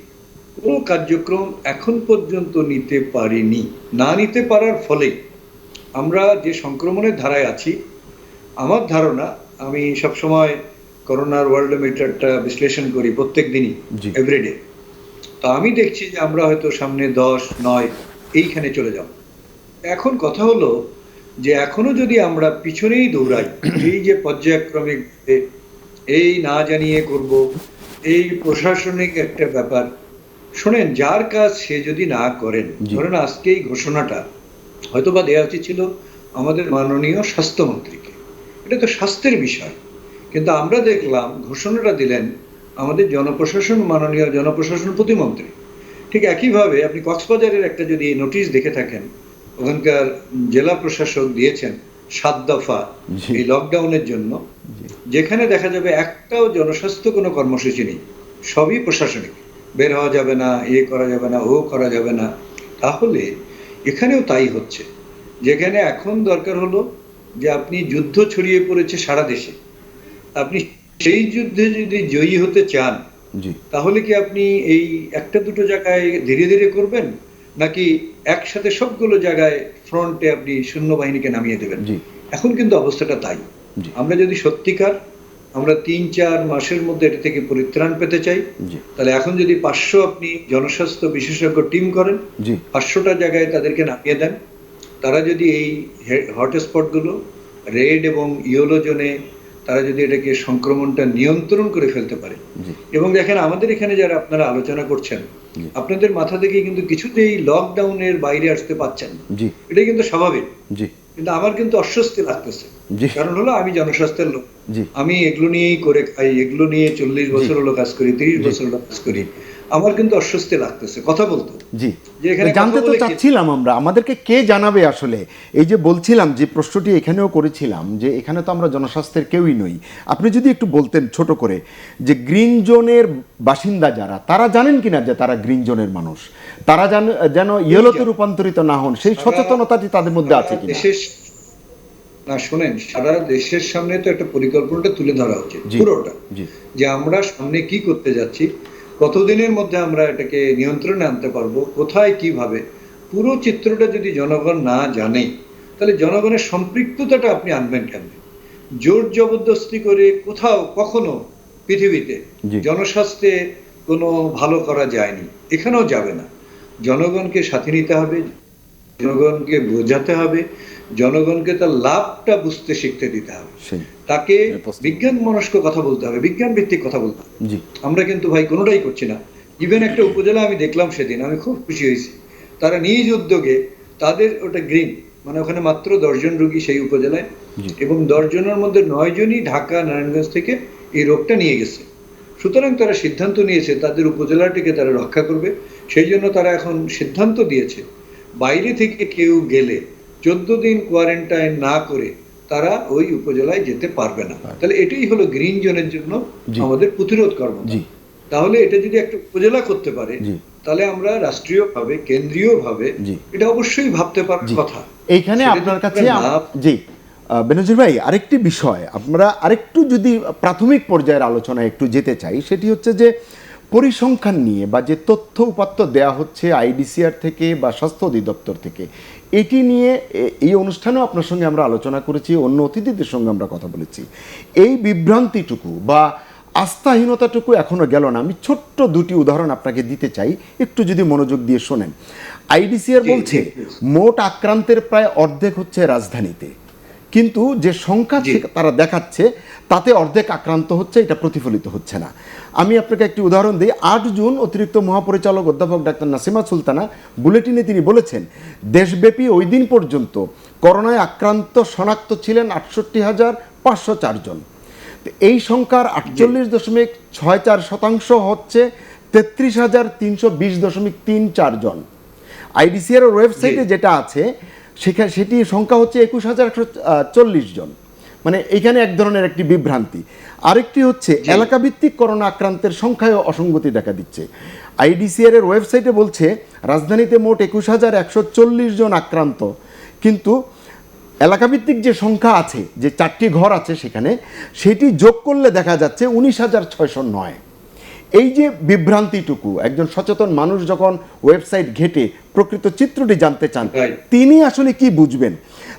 কোনো কার্যক্রম এখন পর্যন্ত নিতে পারিনি। না নিতে পারার ফলে আমরা যে সংক্রমণের ধারায় আছি, আমার ধারণা, আমি সবসময় করোনার ওয়ার্ল্ডোমিটারটা বিশ্লেষণ করি প্রত্যেক দিনই, জি। এভরিডে। তো আমি দেখছি যে আমরা হয়তো সামনে 10, 9 এইখানে চলে যাব। এখন কথা হলো যে এখনো যদি আমরা পিছনেই দৌড়াই, এই যে পর্যায়ক্রমিক এই না জানিয়ে করব, এই প্রশাসনিক একটা ব্যাপার, শোনেন, যার কাজ সে যদি না করেন, জি। ধরেন আজকে এই ঘোষণাটা হয়তোবা দেওয়া উচিত ছিল আমাদের মাননীয় স্বাস্থ্যমন্ত্রীকে, এটা তো স্বাস্থ্যের বিষয়, কিন্তু আমরা দেখলাম ঘোষণাটা দিলেন আমাদের জনপ্রশাসন, মাননীয় জনপ্রশাসন প্রতিমন্ত্রী। ঠিক একইভাবে আপনি কক্সবাজারের একটা যদি নোটিশ দেখে থাকেন, ওখানকার জেলা প্রশাসক দিয়েছেন 7 দফা জি। এই লকডাউনের জন্য, যেখানে দেখা যাবে একটাও জনস্বাস্থ্য কোনো কর্মসূচি নেই, সবই প্রশাসনিক। বের হওয়া যাবে না, করা যাবে না, ও করা যাবে না। তাহলে এখানেও তাই হচ্ছে, যেখানে এখন দরকার হলো যে আপনি যুদ্ধ ছড়িয়ে পড়েছে সারা দেশে, আপনি সেই যুদ্ধে যদি জয়ী হতে চান, জি। তাহলে কি আপনি এই একটা দুটো জায়গায় ধীরে ধীরে করবেন, নাকি একসাথে সবগুলো জায়গায় ফ্রন্টে আপনি সৈন্যবাহিনীকে নামিয়ে দেবেন? জি। এখন কিন্তু অবস্থাটা তাই। জি। আমরা যদি সত্যিকার আমরা 3-4 মাসের মধ্যে এটা থেকে পরিত্রাণ পেতে চাই, জি। তাহলে এখন যদি 500 আপনি জনস্বাস্থ্য বিশেষজ্ঞ টিম করেন, জি। 500টা জায়গায় তাদেরকে নামিয়ে দেন, তারা যদি এই হটস্পটগুলো রেড এবং ইয়েলো জোনে তারা যদি এটাকে সংক্রমণটা নিয়ন্ত্রণ করে ফেলতে পারে, জি। এবং দেখেন আমাদের এখানে যারা আপনারা আলোচনা করছেন, জি। আপনাদের মাথা থেকে কিন্তু কিছুতেই লকডাউনের বাইরে আসতে পারছেন না, জি। এটাই কিন্তু স্বাভাবিক। জি। কিন্তু আমার কিন্তু অস্বস্তি লাগতেছে, জি। কারণ হলো আমি জনস্বাস্থ্যের লোক, জি। আমি এগুলো নিয়েই করে খাই, এগুলো নিয়ে 40 বছর হলো কাজ করি, 30 বছর হলো কাজ করি, আমার কিন্তু অস্বস্তি লাগতেছে কথা বলতে। জি। যে এখানে জানতে কথা তো বলে কি- চাচ্ছিলাম আমরা, আমাদেরকে কে জানাবে আসলে? এই যে বলছিলাম যে প্রশ্নটি এখানেও করেছিলাম যে এখানে তো আমরা জনস্বাস্থ্যের কেউই নই। আপনি যদি একটু বলতেন ছোট করে যে গ্রিন জোনের বাসিন্দা যারা, তারা জানেন কিনা যে তারা গ্রিন জোনের মানুষ, তারা যেন ইয়েলোতে রূপান্তরিত না হন, সেই সচেতনতাটি তাদের মধ্যে আছে কিনা? না শোনেন, সারা দেশের সামনে তো একটা পরিকল্পনাটা তুলে ধরা উচিত, জি। পুরোটা, জি। যে আমরা সামনে কি করতে যাচ্ছি, কতদিনের মধ্যে আমরা এটাকে নিয়ন্ত্রণে আনতে পারবো, কোথায় কিভাবে, পুরো চিত্রটা যদি জনগণ না জানে, তাহলে জনগণের সম্পৃক্ততাটা আপনি আনবেন কেমনে? জোর জবরদস্তি করে কোথাও কখনো পৃথিবীতে জি। জনস্বাস্থ্যে কোনো ভালো করা যায়নি, এখানেও যাবে না। জনগণকে সাথে নিতে হবে, জনগণকে বোঝাতে হবে, জনগণকে তার লাভটা বুঝতে শিখতে দিতে হবে, সেই। তাকে বিজ্ঞান মনস্ক কথা বলতে হবে, বিজ্ঞান ভিত্তিক কথা বলতে হবে। জি। আমরা কিন্তু ভাই কোনোটাই করছি না। ইভেন একটা উপজেলা আমি দেখলাম সেদিন, আমি খুব খুশি হয়েছি, তারা নিজ উদ্যোগে তাদের ওটা গ্রিন, মানে ওখানে মাত্র 10 জন রোগী সেই উপজেলায়, এবং 10 জনের মধ্যে 9 জনই ঢাকা নারায়ণগঞ্জ থেকে এই রোগটা নিয়ে গেছে। সুতরাং তারা সিদ্ধান্ত নিয়েছে তাদের উপজেলাটিকে তারা রক্ষা করবে, সেই জন্য তারা এখন সিদ্ধান্ত দিয়েছে বাইরে থেকে কেউ গেলে 14 দিন কোয়ারেন্টাইন না করে তারা ওই উপজেলায় যেতে পারবে না। তাহলে এটাই হলো গ্রিন জোনের জন্য জি। আমাদের প্রতিরোধ কর্ম। জি। তাহলে এটা যদি একটা উপজেলা করতে পারে, জি। তাহলে আমরা রাষ্ট্রীয়ভাবে, কেন্দ্রীয়ভাবে জি। এটা অবশ্যই ভাবতে পারার জি। কথা। এইখানে সেটা আপনার যদি কাছে আমরা না- জি বেনজির ভাই, আরেকটি বিষয় আমরা আরেকটু যদি প্রাথমিক পর্যায়ের আলোচনায় একটু যেতে চাই, সেটি হচ্ছে যে পরিসংখ্যান নিয়ে বা যে তথ্য উপাত্ত দেয়া হচ্ছে আইডিসিআর থেকে বা স্বাস্থ্য অধিদপ্তর থেকে, এটি নিয়ে এই অনুষ্ঠানেও আপনার সঙ্গে আমরা আলোচনা করেছি, অন্য অতিথিদের সঙ্গে আমরা কথা বলেছি। এই বিভ্রান্তিটুকু বা আস্থাহীনতাটুকু এখনো গেল না। আমি ছোট্ট দুটি উদাহরণ আপনাকে দিতে চাই, একটু যদি মনোযোগ দিয়ে শোনেন। আইডিসিআর জি, বলছে জি, please। মোট আক্রান্তের প্রায় অর্ধেক হচ্ছে রাজধানীতে, কিন্তু যে সংখ্যা জি। তারা দেখাচ্ছে তাতে অর্ধেক আক্রান্ত হচ্ছে, এটা প্রতিফলিত হচ্ছে না। আমি আপনাকে একটি উদাহরণ দিই। 8 জুন অতিরিক্ত মহাপরিচালক অধ্যাপক ডাক্তার নাসিমা সুলতানা বুলেটিনে তিনি বলেছেন, দেশব্যাপী ওই দিন পর্যন্ত করোনায় আক্রান্ত শনাক্ত ছিলেন 68,504 জন। তো এই সংখ্যার 48.64% হচ্ছে 33,320.34 জন। আইডিসিআর ওয়েবসাইটে যেটা আছে সেটি সংখ্যা হচ্ছে 21,140 জন। মানে এখানে এক ধরনের একটি বিভ্রান্তি। আরেকটি হচ্ছে এলাকাভিত্তিক করোনা আক্রান্তের সংখ্যায় অসঙ্গতি দেখা দিচ্ছে। আইডিসিআর এর ওয়েবসাইটে বলছে রাজধানীতে মোট 21,140 জন আক্রান্ত, কিন্তু এলাকাভিত্তিক যে সংখ্যা আছে, যে 4টি ঘর আছে সেখানে, সেটি যোগ করলে দেখা যাচ্ছে 19,609। এই যে বিভ্রান্তিটুকু, একজন সচেতন মানুষ যখন ওয়েবসাইট ঘেটে প্রকৃত চিত্রটি জানতে চান, Right. তিনি আসলে কি বুঝবেন?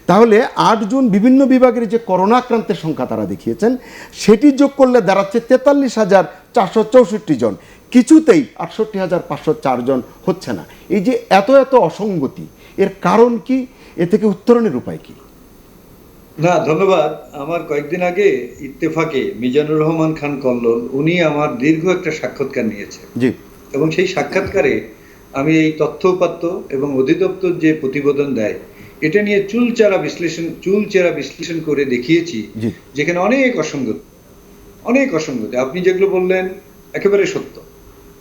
তাহলে 8 জুন বিভিন্ন বিভাগের যে করোনা আক্রান্তের সংখ্যা তারা দেখিয়েছেন, সেটি যোগ করলে দাঁড়াচ্ছে 43,464 জন, কিছুতেই 68,504 জন হচ্ছে না। এই যে এত এত অসঙ্গতি, এর কারণ কি? এ থেকে উত্তরণের উপায় কি? না, ধন্যবাদ। আমার কয়েকদিন আগে ইত্তেফাকে মিজানুর রহমান খান কল্লোল, উনি আমার দীর্ঘ একটা সাক্ষাৎকার নিয়েছেন, জি এবং সেই সাক্ষাৎকারে আমি এই তথ্য উপাত্ত এবং অধিদপ্তর যে প্রতিবেদন দেয়, এটা নিয়ে চুলচেরা বিশ্লেষণ করে দেখিয়েছি, জি। যেখানে অনেক অসঙ্গতি আপনি যেগুলো বললেন একেবারে সত্য।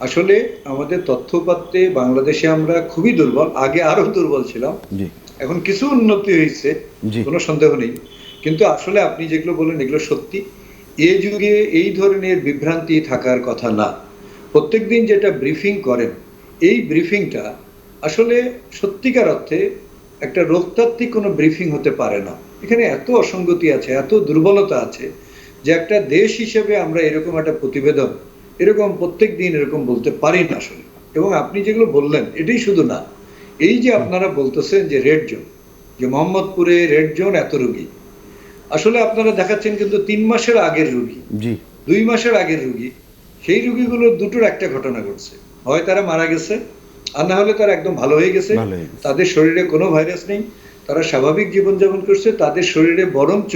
আসলে আমাদের তথ্য উপাত্তে বাংলাদেশে আমরা খুবই দুর্বল, আগে আরো দুর্বল ছিলাম, জি এখন কিছু উন্নতি হয়েছে, জি। কোনো সন্দেহ নেই। কিন্তু আসলে আপনি যেগুলো বলেন এগুলো সত্যি। এই যুগে এই ধরনের বিভ্রান্তি থাকার কথা না। প্রত্যেকদিন যেটা ব্রিফিং করেন, এই ব্রিফিংটা আসলে সত্যিকার অর্থে একটা রোগতাত্ত্বিক কোনো ব্রিফিং হতে পারে না। এখানে এত অসঙ্গতি আছে, এত দুর্বলতা আছে, যে একটা দেশ হিসেবে আমরা এরকম একটা প্রতিবেদন এরকম প্রত্যেক দিন এরকম বলতে পারি না আসলে। এবং আপনি যেগুলো বললেন এটাই শুধু না, এই যে আপনারা বলতেছেন যে রেড জোন, যে মোহাম্মদপুরে রেড জোন এত রোগী, আসলে আপনারা দেখাচ্ছেন কিন্তু 3 মাসের আগের রোগী, জি 2 মাসের আগের রোগী। সেই রোগীগুলোর দুটোর একটা ঘটনা ঘটছে, হয় তারা মারা গেছে, আর না হলে তারা একদম ভালো হয়ে গেছে, ভালো হয়ে গেছে। তাদের শরীরে কোনো ভাইরাস নেই, তারা স্বাভাবিক জীবনযাপন করছে, তাদের শরীরে বরঞ্চ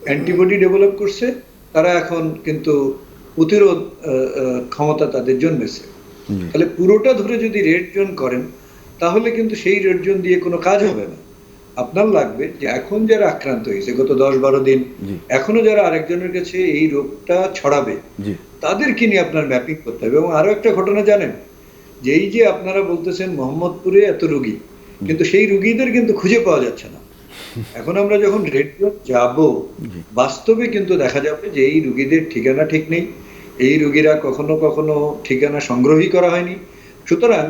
অ্যান্টিবডি ডেভেলপ করছে, তারা এখন কিন্তু প্রতিরোধ ক্ষমতা তাদের জন্মেছে। তাহলে পুরোটা ধরে যদি রেড জোন করেন, তাহলে কিন্তু সেই রেড জোন দিয়ে কোনো কাজ হবে না। আপনার লাগবে যে এখন যারা আক্রান্ত হয়েছে গত 10-12 দিন, জি। এখনো যারা আরেকজনের কাছে এই রোগটা ছড়াবে, জি তাদেরকে নিয়ে আপনার ম্যাপিং করতে হবে। এবং আরো একটা ঘটনা জানেন, যে এই যে আপনারা বলতেছেন মোহাম্মদপুরে এত রোগী, কিন্তু সেই রোগীদের কিন্তু খুঁজে পাওয়া যাচ্ছে না। এখন আমরা যখন রেড জোন যাব, বাস্তবে কিন্তু দেখা যাবে যে এই রোগীদের ঠিকানা ঠিক নেই, এই রোগীরা কখনো কখনো ঠিকানা সংগ্রহই করা হয়নি। সুতরাং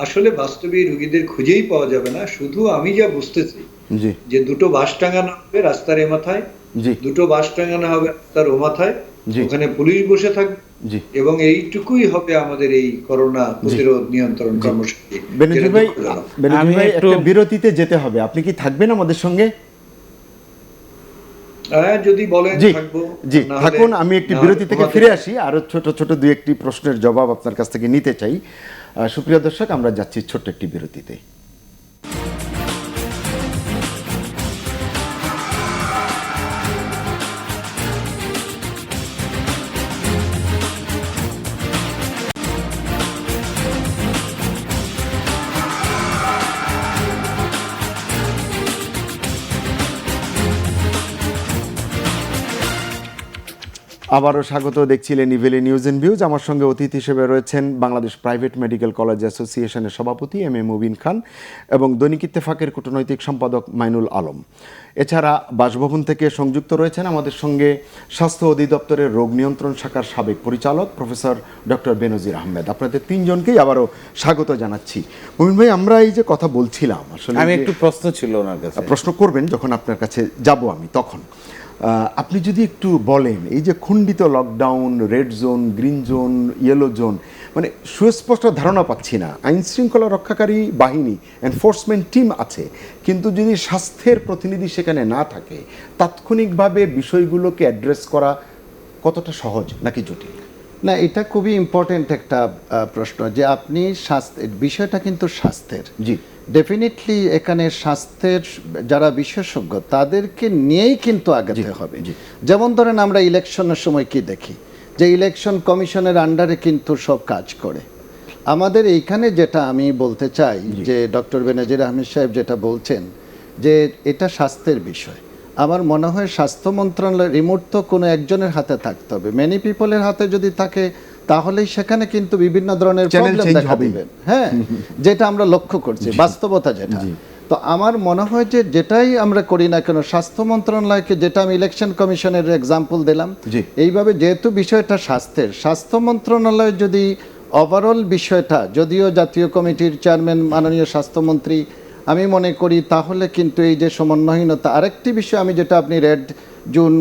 আসলে বাস্তবে এই রোগীদের খুঁজেই পাওয়া যাবে না। শুধু আমি যা বুঝতেছি জি যে দুটো বাস টাঙানো হবে রাস্তার এ মাথায়, জি দুটো বাস টাঙানো হবে রাস্তার ও মাথায়, জি। ওখানে পুলিশ বসে থাকবে, জি। এবং এইটুকুই হবে আমাদের এই করোনা প্রতিরোধ নিয়ন্ত্রণ কর্মসূচি। বেনজির যেটা ভাই, দুঃখজনক। বেনজির আমি ভাই, একটু- একটা বিরতিতে যেতে হবে, আপনি কি থাকবেন আমাদের সঙ্গে? হ্যাঁ, যদি বলেন জি থাকবো, জি না হলে- থাকুন। আমি একটি না বিরতি থেকে ঘুমাতে ফিরে যাই। আসি, আরো ছোট ছোট দুই একটি প্রশ্নের জবাব আপনার কাছ থেকে নিতে চাই। সুপ্রিয় দর্শক, আমরা যাচ্ছি ছোট্ট একটি বিরতিতে। আবারও স্বাগত, দেখছিলেন ইভেলি নিউজ এন্ড ভিউজ। আমার সঙ্গে অতিথি হিসেবে রয়েছেন বাংলাদেশ প্রাইভেট মেডিকেল কলেজ অ্যাসোসিয়েশনের সভাপতি এম এ মুবিন খান এবং দৈনিক ইত্তেফাকের কূটনৈতিক সম্পাদক মাইনুল আলম। এছাড়া বাসভবন থেকে সংযুক্ত রয়েছেন আমাদের সঙ্গে স্বাস্থ্য অধিদপ্তরের রোগ নিয়ন্ত্রণ শাখার সাবেক পরিচালক প্রফেসর ডক্টর বেনজির আহমেদ। আপনাদের তিনজনকেই আবারও স্বাগত জানাচ্ছি। মুবিন ভাই, আমরা এই যে কথা বলছিলাম, আসলে আমি যে- একটু প্রশ্ন ছিল ওনার কাছে। প্রশ্ন করবেন যখন আপনার কাছে যাব আমি তখন। আপনি যদি একটু বলেন, এই যে খণ্ডিত lockdown, red zone, green zone, yellow zone, মানে সুস্পষ্ট ধারণা পাচ্ছি না। আইন শৃঙ্খলা রক্ষাকারী বাহিনী, এনফোর্সমেন্ট টিম আছে, কিন্তু যদি স্বাস্থ্যের প্রতিনিধি সেখানে না থাকে, তাৎক্ষণিকভাবে বিষয়গুলোকে অ্যাড্রেস করা কতটা সহজ নাকি জটিল? না, এটা খুবই ইম্পর্টেন্ট একটা প্রশ্ন, যে আপনি স্বাস্থ্যের বিষয়টা কিন্তু স্বাস্থ্যের, জি ডেফিনেটলি এখানে স্বাস্থ্যের যারা বিশেষজ্ঞ তাদেরকে নিয়েই কিন্তু আগাতে হবে। জি। যেমন ধরেন আমরা ইলেকশনের সময় কি দেখি, যে ইলেকশন কমিশনের আন্ডারে কিন্তু সব কাজ করে। আমাদের এইখানে যেটা আমি বলতে চাই, যে ডক্টর বেনজির আহমেদ সাহেব যেটা বলছেন যে এটা স্বাস্থ্যের বিষয়, আমার মনে হয় স্বাস্থ্য মন্ত্রণালয় রিমোট তো কোনো একজনের হাতে থাকতে হবে। মেনি পিপলের হাতে যদি থাকে, তাহলেই সেখানে কিন্তু বিভিন্ন ধরনের Channel প্রবলেম change দেখা হবেই। দিবেন। হ্যাঁ, যেটা আমরা লক্ষ্য করছি, বাস্তবতা যেটা। তো আমার মনে হয় যে যেটাই আমরা করি না কেন, স্বাস্থ্য মন্ত্রণালয়কে, যেটা আমি ইলেকশন কমিশনের এক্সাম্পল দিলাম, জি। এইভাবে যেহেতু বিষয়টা স্বাস্থ্যের, স্বাস্থ্য মন্ত্রণালয় যদি ওভারঅল বিষয়টা, যদিও জাতীয় কমিটির চেয়ারম্যান মাননীয় স্বাস্থ্যমন্ত্রী আমি মনে করি তাহলে কিন্তু এই যে সমন্বয়হীনতা, আরেকটি বিষয় আমি যেটা আপনি রেড জোন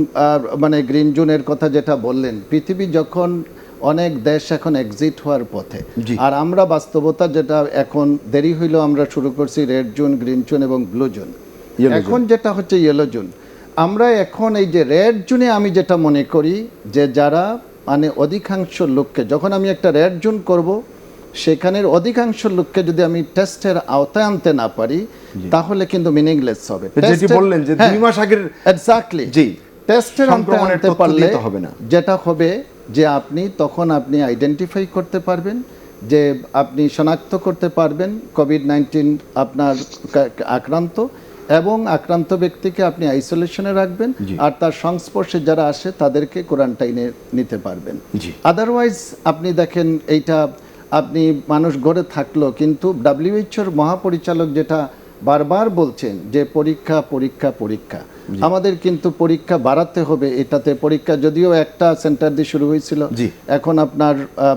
মানে গ্রিন জোনের কথা যেটা বললেন, পৃথিবী যখন অনেক দেশ এখন এক্সিট হওয়ার পথে, জি। আর আমরা বাস্তবতা যেটা এখন দেরি হইলেও আমরা শুরু করছি রেড জোন, গ্রিন জোন এবং ব্লু জোন। Yellow এখন যেটা হচ্ছে ইয়েলো জোন, আমরা এখন এই যে রেড জোনে আমি যেটা মনে করি যে যারা মানে অধিকাংশ লোককে, যখন আমি একটা রেড জোন করব, সেখানের অধিকাংশ লোককে যদি আমি টেস্টের আওতায় আনতে না পারি তাহলে কিন্তু মিনিংলেস হবে। যেটি বললেন যে 2 মাস আগের এক্স্যাক্টলি জি টেস্টের আওতায় সংক্রমণের আনতে তথ্য পারলে দিতে হবে না। যেটা হবে যে তখন আপনি আইডেন্টিফাই করতে পারবেন, যে আপনি শনাক্ত করতে পারবেন কোভিড-19 আপনার আক্রান্ত, এবং আক্রান্ত ব্যক্তিকে আপনি আইসোলেশনে রাখবেন, আর তার সংস্পর্শে যারা আসে তাদেরকে কোয়ারেন্টাইনে নিতে পারবেন। আদারওয়াইজ আপনি দেখেন এইটা আপনি মানুষ গড়ে থাকলো, কিন্তু WHO মহাপরিচালক যেটা বারবার বলছেন যে পরীক্ষা পরীক্ষা পরীক্ষা, আমাদের কিন্তু পরীক্ষা বাড়াতে হবে। এটাতে পরীক্ষা যদিও একটা সেন্টার দিয়ে শুরু হয়েছিল, এখন আপনার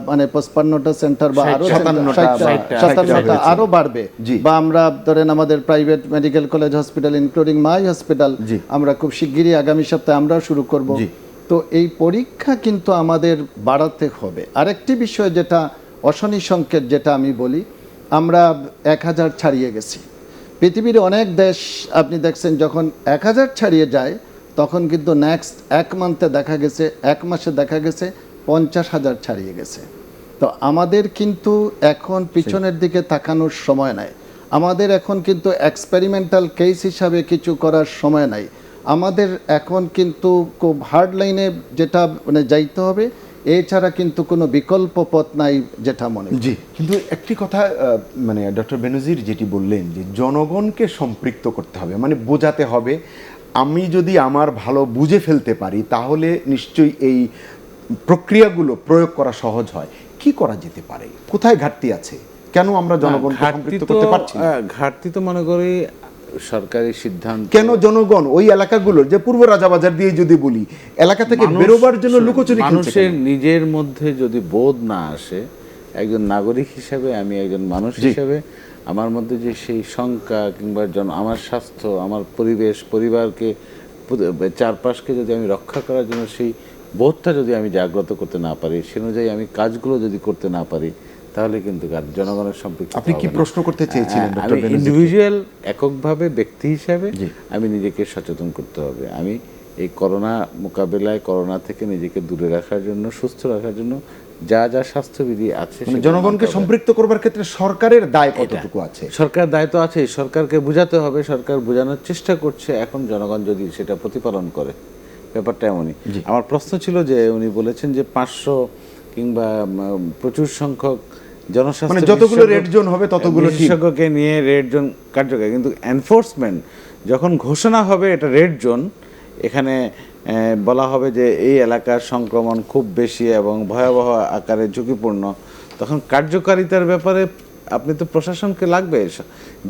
মানে 55টা সেন্টার বা আরো 57টা আরো বাড়বে, বা আমরা ধরেন আমাদের private medical college hospital including my hospital আমরা খুব শিগগিরই আগামী সপ্তাহে আমরা শুরু করব। তো এই পরীক্ষা কিন্তু আমাদের বাড়াতে হবে। আরেকটি বিষয় যেটা অশনি সংকেত, যেটা আমি বলি, আমরা 1000 ছাড়িয়ে গেছি। পৃথিবীর অনেক দেশ আপনি দেখছেন যখন 1000 ছাড়িয়ে যায় তখন কিন্তু নেক্সট 1 মান্থে দেখা গেছে, 1 মাসে দেখা গেছে 50,000 ছাড়িয়ে গেছে। তো আমাদের কিন্তু এখন পিছনের দিকে তাকানোর সময় নাই, আমাদের এখন কিন্তু এক্সপেরিমেন্টাল কেস হিসাবে কিছু করার সময় নাই, আমাদের এখন কিন্তু খুব হার্ড লাইনে যেটা মানে যাইতে হবে, এছাড়া কিন্তু কোনো বিকল্প পথ নাই যেটা মনে করি। জি, কিন্তু একটি কথা মানে ডক্টর বেনজির যেটি বললেন যে জনগণকে সম্পৃক্ত করতে হবে, মানে বোঝাতে হবে। আমি যদি আমার ভালো বুঝে ফেলতে পারি তাহলে নিশ্চয়ই এই প্রক্রিয়াগুলো প্রয়োগ করা সহজ হয়। কি করা যেতে পারে, কোথায় ঘাটতি আছে, কেন আমরা জনগণকে সম্পৃক্ত করতে পারছি না? ঘাটতি তো মনে করি সরকারি সিদ্ধান্ত। কেন জনগণ ওই এলাকাগুলোর, যে পূর্ব রাজাবাজার দিয়ে যদি বলি, এলাকা থেকে বেরোবার জন্য লুকোচুরি খেলছে? মানুষের নিজের মধ্যে যদি বোধ না আসে, একজন নাগরিক হিসেবে, আমি একজন মানুষ হিসেবে আমার মধ্যে যে সেই শঙ্কা কিংবা আমার স্বাস্থ্য, আমার পরিবেশ, পরিবারকে, চারপাশকে যদি আমি রক্ষা করার জন্য সেই বোধটা যদি আমি জাগ্রত করতে না পারি, সে অনুযায়ী আমি কাজগুলো যদি করতে না পারি, তাহলে কিন্তু জনগণের সম্পৃক্ত। আপনি কি প্রশ্ন করতে চেয়েছিলেন? আমি ইন্ডিভিজুয়াল, এককভাবে ব্যক্তি হিসাবে আমি নিজেকে সচেতন করতে হবে। আমি এই করোনা মোকাবেলায়, করোনা থেকে নিজেকে দূরে রাখার জন্য, সুস্থ রাখার জন্য যা যা স্বাস্থ্যবিধি আছে, জনগণকে সম্পৃক্ত করবার ক্ষেত্রে সরকারের দায় কতটুকু আছে? সরকার দায়িত্ব আছে, সরকারকে বোঝাতে হবে, সরকার বোঝানোর চেষ্টা করছে। এখন জনগণ যদি সেটা প্রতিপালন করে, ব্যাপারটা এমনই। আমার প্রশ্ন ছিল যে উনি বলেছেন যে 500 কিংবা প্রচুর সংখ্যক জনস্বাস্থ্য যতগুলো রেড জোন হবে ততগুলো বিশেষজ্ঞকে নিয়ে রেড জোন কার্যকর, কিন্তু এনফোর্সমেন্ট যখন ঘোষণা হবে এটা রেড জোন, এখানে বলা হবে যে এই এলাকার সংক্রমণ খুব বেশি এবং ভয়াবহ আকারে ঝুঁকিপূর্ণ, তখন কার্যকারিতার ব্যাপারে আপনি তো প্রশাসনকে লাগবে।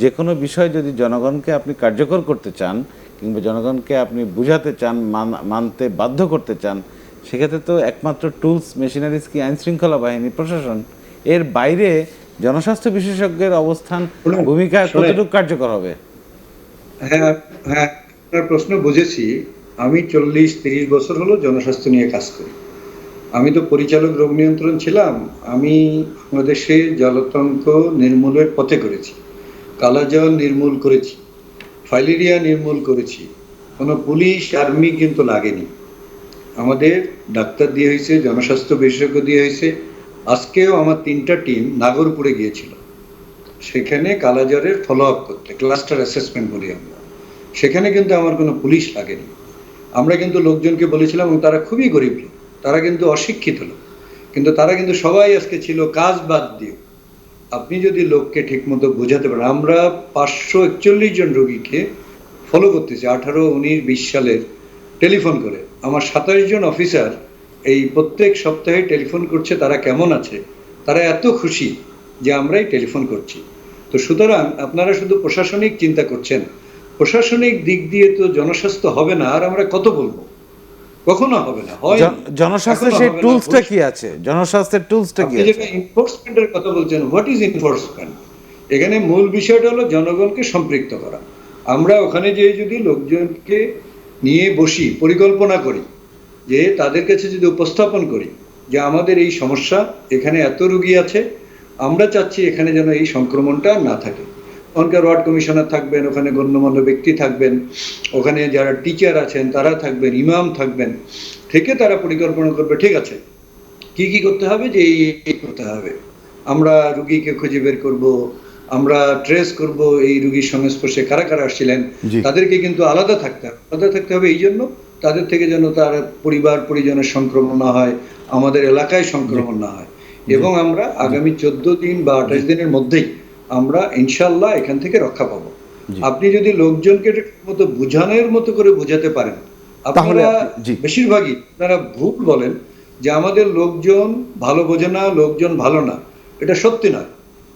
যে কোনো বিষয় যদি জনগণকে আপনি কার্যকর করতে চান কিংবা জনগণকে আপনি বুঝাতে চান, মানতে বাধ্য করতে চান, সেক্ষেত্রে তো একমাত্র টুলস, মেশিনারিজ কি আইন শৃঙ্খলা বাহিনী, প্রশাসন। এর বাইরে জনস্বাস্থ্য বিশেষজ্ঞের অবস্থান, ভূমিকা কতটুকু কার্যকর হবে? হ্যাঁ হ্যাঁ, আপনার প্রশ্ন বুঝেছি। আমি 40-30 বছর হলো জনস্বাস্থ্য নিয়ে কাজ করি। আমি তো পরিচালক রোগ নিয়ন্ত্রণ ছিলাম। আমি বাংলাদেশে জলাতঙ্ক নির্মূলের পথে করেছি, কালাজ্বর নির্মূল করেছি, ফাইলেরিয়া নির্মূল করেছি। কোনো পুলিশ আর্মি কিন্তু লাগেনি, আমাদের ডাক্তার দিয়ে হয়েছে, জনস্বাস্থ্য বিশেষজ্ঞ দিয়ে হয়েছে। আজকেও আমার 3টা টিম নাগরপুরে গিয়েছিল সেখানে কালাজ্বরের ফলো আপ করতে, ক্লাস্টার অ্যাসেসমেন্ট বলি আমরা। সেখানে কিন্তু আমার কোনো পুলিশ লাগেনি। আমরা কিন্তু লোকজনকে বলেছিলাম, এবং তারা খুবই গরিব লোক, তারা কিন্তু অশিক্ষিত লোক, কিন্তু তারা কিন্তু সবাই আজকে ছিল কাজ বাদ দিয়ে। আপনি যদি লোককে ঠিক মতো বোঝাতে পারেন, আমরা 541 জন রোগীকে ফলো করতেছি 18, 19, 20 সালের টেলিফোন করে। আমার 27 জন অফিসার এই প্রত্যেক সপ্তাহে টেলিফোন করছে, তারা কেমন আছে, তারা এত খুশি যে আমরাই টেলিফোন করছি। তো সুতরাং আপনারা শুধু প্রশাসনিক চিন্তা করছেন, প্রশাসনিক দিক দিয়ে তো জনস্বাস্থ্য হবে না। আর আমরা কত বলবো, কখনো হবে না। হয় জনস্বাস্থ্যের সেই টুলসটা কি আছে? জনস্বাস্থ্যের টুলসটা কি আছে? এনফোর্সমেন্টের কথা বলছেন, হোয়াট ইজ এনফোর্সমেন্ট? এখানে মূল বিষয়টা হলো জনগণকে সম্পৃক্ত করা। আমরা ওখানে যে যদি লোকজনকে নিয়ে বসি, পরিকল্পনা করি, যে তাদের কাছে যদি উপস্থাপন করি যে আমাদের এই সমস্যা, এখানে এত রোগী আছে, আমরা চাচ্ছি এখানে যেন এই সংক্রমণটা না থাকে। ওখানকার ওয়ার্ড কমিশনার থাকবেন, ওখানে গণ্যমান্য ব্যক্তি থাকবেন, ওখানে যারা টিচার আছেন তারা থাকবেন, ইমাম থাকবেন, থেকে তারা পরিকল্পনা করবে ঠিক আছে কি কি করতে হবে, যে এই করতে হবে, আমরা রুগীকে খুঁজে বের করব, আমরা ট্রেস করব এই রুগীর সংস্পর্শে কারা কারা আসছিলেন, জি। তাদেরকে কিন্তু আলাদা থাকতে হবে এই জন্য তাদের থেকে যেন তার পরিবার পরিজনের সংক্রমণ না হয়, আমাদের এলাকায় সংক্রমণ না হয়। এবং আমরা আগামী 14 দিন বা 28 দিনের মধ্যেই আমরা ইনশাল্লাহ এখান থেকে রক্ষা পাবো। আপনি যদি লোকজনকে মতো বোঝানোর মতো করে বোঝাতে পারেন, তাহলে আপনারা জি। বেশিরভাগই আপনারা ভুল বলেন যে আমাদের লোকজন ভালো বোঝে না, লোকজন ভালো না। এটা সত্যি নয়।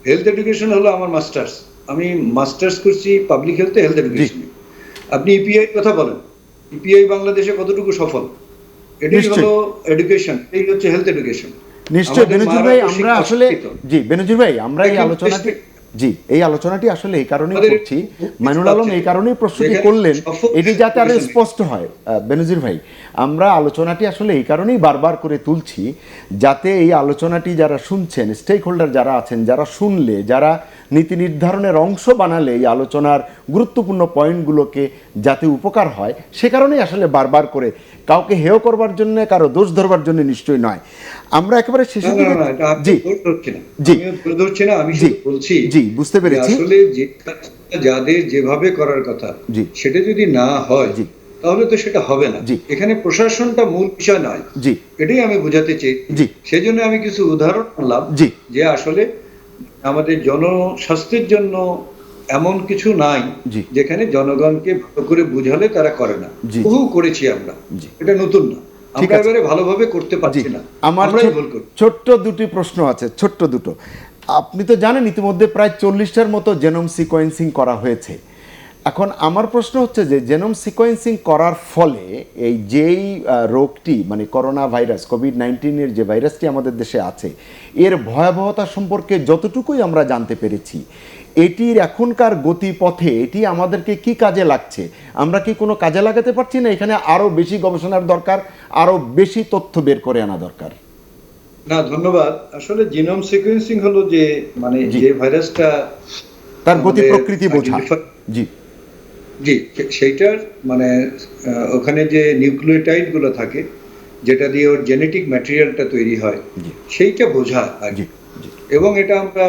হেলথ এডুকেশন হলো আমার মাস্টার্স, আমি মাস্টার্স করছি পাবলিক হেলথে, হেলথ এডুকেশনে। আপনি ইপিআই কথা বলেন, ইপিআই বাংলাদেশে কতটুকু সফল, এটাই নিশ্চয়ই। হলো এডুকেশন, এই হচ্ছে হেলথ এডুকেশন। নিশ্চয়ই আমাদের বেনজির মারা ভাই, তো আমরা শিক্ষা আসলে শিক্ষিত। জি বেনজির ভাই, আমরা এই একদম আলোচনাটি জি এই আলোচনাটি আসলে এই কারণেই আমাদের করছি, মাইনুল আলম এই কারণেই প্রশ্নটি যেখানে করলেন, সফল এটি যাতে আরো education স্পষ্ট হয়। বেনজির ভাই, আমরা আলোচনাটি আসলে এই কারণেই বারবার করে তুলছি, যাতে এই আলোচনাটি যারা শুনছেন, স্টেক হোল্ডার যারা আছেন, যারা শুনলে, যারা নীতি নির্ধারণের অংশ বানালে এই আলোচনার গুরুত্বপূর্ণ পয়েন্টগুলোকে যাতে উপকার হয়, সে কারণেই আসলে বারবার করে, কাউকে হেয় করবার জন্য, কারো দোষ ধরবার জন্য নিশ্চয়ই নয়। আমরা একেবারে শেষের দিকে জি জি আমি জি শুধু বলছি জি বুঝতে পেরেছি। যে আসলে যে কাজটা যাদের যেভাবে করার কথা জি। সেটা যদি না হয় জি। তাহলে তো সেটা হবে না। জি। এখানে প্রশাসনটা মূল বিষয় নয়, জি এটাই আমি বোঝাতে চাই। জি। সেই জন্য আমি কিছু উদাহরণ আনলাম জি। যে আসলে আমাদের জনস্বাস্থ্যের জন্য এমন কিছু নাই জি। যেখানে জনগণকে ভালো করে বুঝালে তারা করে না। জি। বহু করেছি আমরা, জি। এটা নতুন না। ঠিক আমরা আছে। এবারে ভালোভাবে করতে জি পারছি না, আমার আমরাই ভুল করি। ছোট্ট দুটি প্রশ্ন আছে, ছোট্ট দুটো। আপনি তো জানেন ইতিমধ্যে প্রায় 40টার মতো জেনোম সিকোয়েন্সিং করা হয়েছে। এখন আমার প্রশ্ন হচ্ছে যে জেনোম সিকোয়েন্সিং করার ফলে এই যেই রোগটি, মানে করোনা ভাইরাস, কোভিড-19 যে ভাইরাসটি আমাদের দেশে আছে, এর ভয়াবহতা সম্পর্কে যতটুকুই আমরা জানতে পেরেছি, এটির এখনকার গতিপথে এটি আমাদেরকে কি কাজে লাগছে? আমরা কি কোনো কাজে লাগাতে পারছি না? এখানে আরও বেশি গবেষণার দরকার, আরও বেশি তথ্য বের করে আনা দরকার। না, ধন্যবাদ। আসলে জিনোম সিকোয়েন্সিং হলো যে মানে জি। যে ভাইরাসটা তার গতি আমাদের প্রকৃতি বোঝা। জি জি, সেইটার মানে ওখানে যে নিউক্লিওটাইড গুলো থাকে, যেটা দিয়ে ওর জেনেটিক ম্যাটেরিয়ালটা তৈরি হয়, জি। সেইটা বোঝা আগে। জি জি এবং এটা আমরা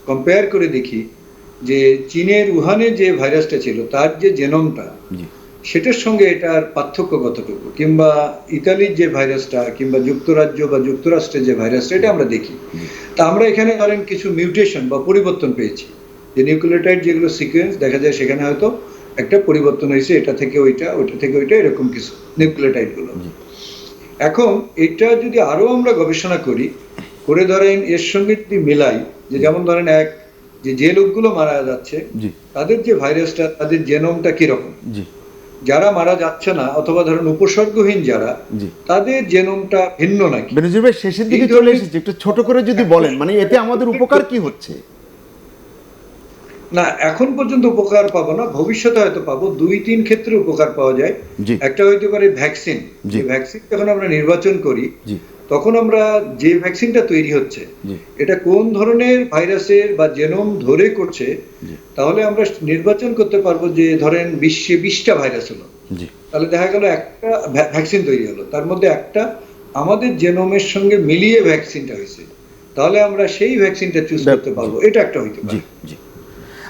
কম্পেয়ার করে দেখি যে চীনের উহানে যে ভাইরাসটা ছিল তার যে জেনোমটা, জি সেটার সঙ্গে এটার পার্থক্য কতটুকু, কিংবা ইতালির যে ভাইরাসটা, কিংবা যুক্তরাজ্য বা যুক্তরাষ্ট্রের যে ভাইরাসটা, এটা আমরা দেখি। তা আমরা এখানে ধরেন কিছু মিউটেশন বা পরিবর্তন পেয়েছি, যে নিউক্লিওটাইড যেগুলো সিকোয়েন্স দেখা যায় সেখানে হয়তো একটা পরিবর্তন হয়েছে, এটা থেকে ওইটা, ওইটা থেকে ওইটা, এরকম কিছু নিউক্লিওটাইড গুলো। এখন এটা যদি আরো আমরা গবেষণা করি, করে ধরেন এর সঙ্গে যদি মিলাই, যে যেমন ধরেন যে লোকগুলো মারা যাচ্ছে জি তাদের যে ভাইরাসটা, তাদের জেনোমটা কিরকম, জি যারা মারা যাচ্ছে না অথবা ধরেন উপসর্গহীন যারা, জি তাদের জেনোমটা ভিন্ন নাকি। বেনজির ভাই, শেষের দিকে চলে এসেছি, একটু ছোট করে যদি বলেন, মানে এতে আমাদের উপকার কি হচ্ছে? না, এখন পর্যন্ত উপকার পাবো না, ভবিষ্যতে হয়তো পাবো। 2-3 ক্ষেত্রে উপকার পাওয়া যায়। জি। একটা হইতে পারে ভ্যাকসিন। জি। যে ভ্যাকসিন যখন আমরা নির্বাচন করি, জি তখন আমরা যে ভ্যাকসিনটা তৈরি হচ্ছে জি এটা কোন ধরনের ভাইরাসের বা জেনোম ধরে করছে, জি তাহলে আমরা নির্বাচন করতে পারবো। যে ধরেন বিশ্বে 20টা ভাইরাস হলো, জি তাহলে দেখা গেল একটা ভ্যাকসিন তৈরি হলো, তার মধ্যে একটা আমাদের জেনোমের সঙ্গে মিলিয়ে ভ্যাকসিনটা হয়েছে, তাহলে আমরা সেই ভ্যাকসিনটা চুজ করতে পারবো। এটা একটা হইতে জি পারে। জি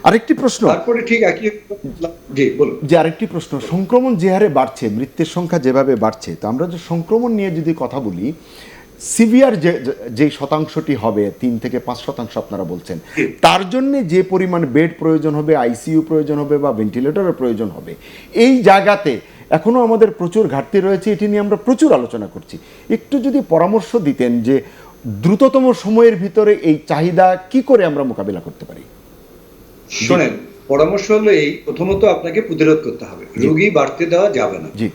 আরেকটি প্রশ্ন, তারপরে ঠিক একই, জি বলুন। যে আরেকটি প্রশ্ন, সংক্রমণ যে হারে বাড়ছে, মৃত্যুর সংখ্যা যেভাবে বাড়ছে, তো আমরা যে সংক্রমণ নিয়ে যদি কথা বলি, সিভিয়ার যে শতাংশটি হবে 3 থেকে 5% আপনারা বলছেন, তার জন্য যে পরিমাণ বেড প্রয়োজন হবে, আইসিইউ প্রয়োজন হবে বা ভেন্টিলেটরের প্রয়োজন হবে, এই জায়গাতে এখনও আমাদের প্রচুর ঘাটতি রয়েছে। এটি নিয়ে আমরা প্রচুর আলোচনা করছি। একটু যদি পরামর্শ দিতেন যে দ্রুততম সময়ের ভিতরে এই চাহিদা কি করে আমরা মোকাবিলা করতে পারি। শোনেন, পরামর্শ হলো এই, প্রথমত আপনাকে প্রতিরোধ করতে হবে, রোগী বাড়তে দেওয়া যাবে না। জি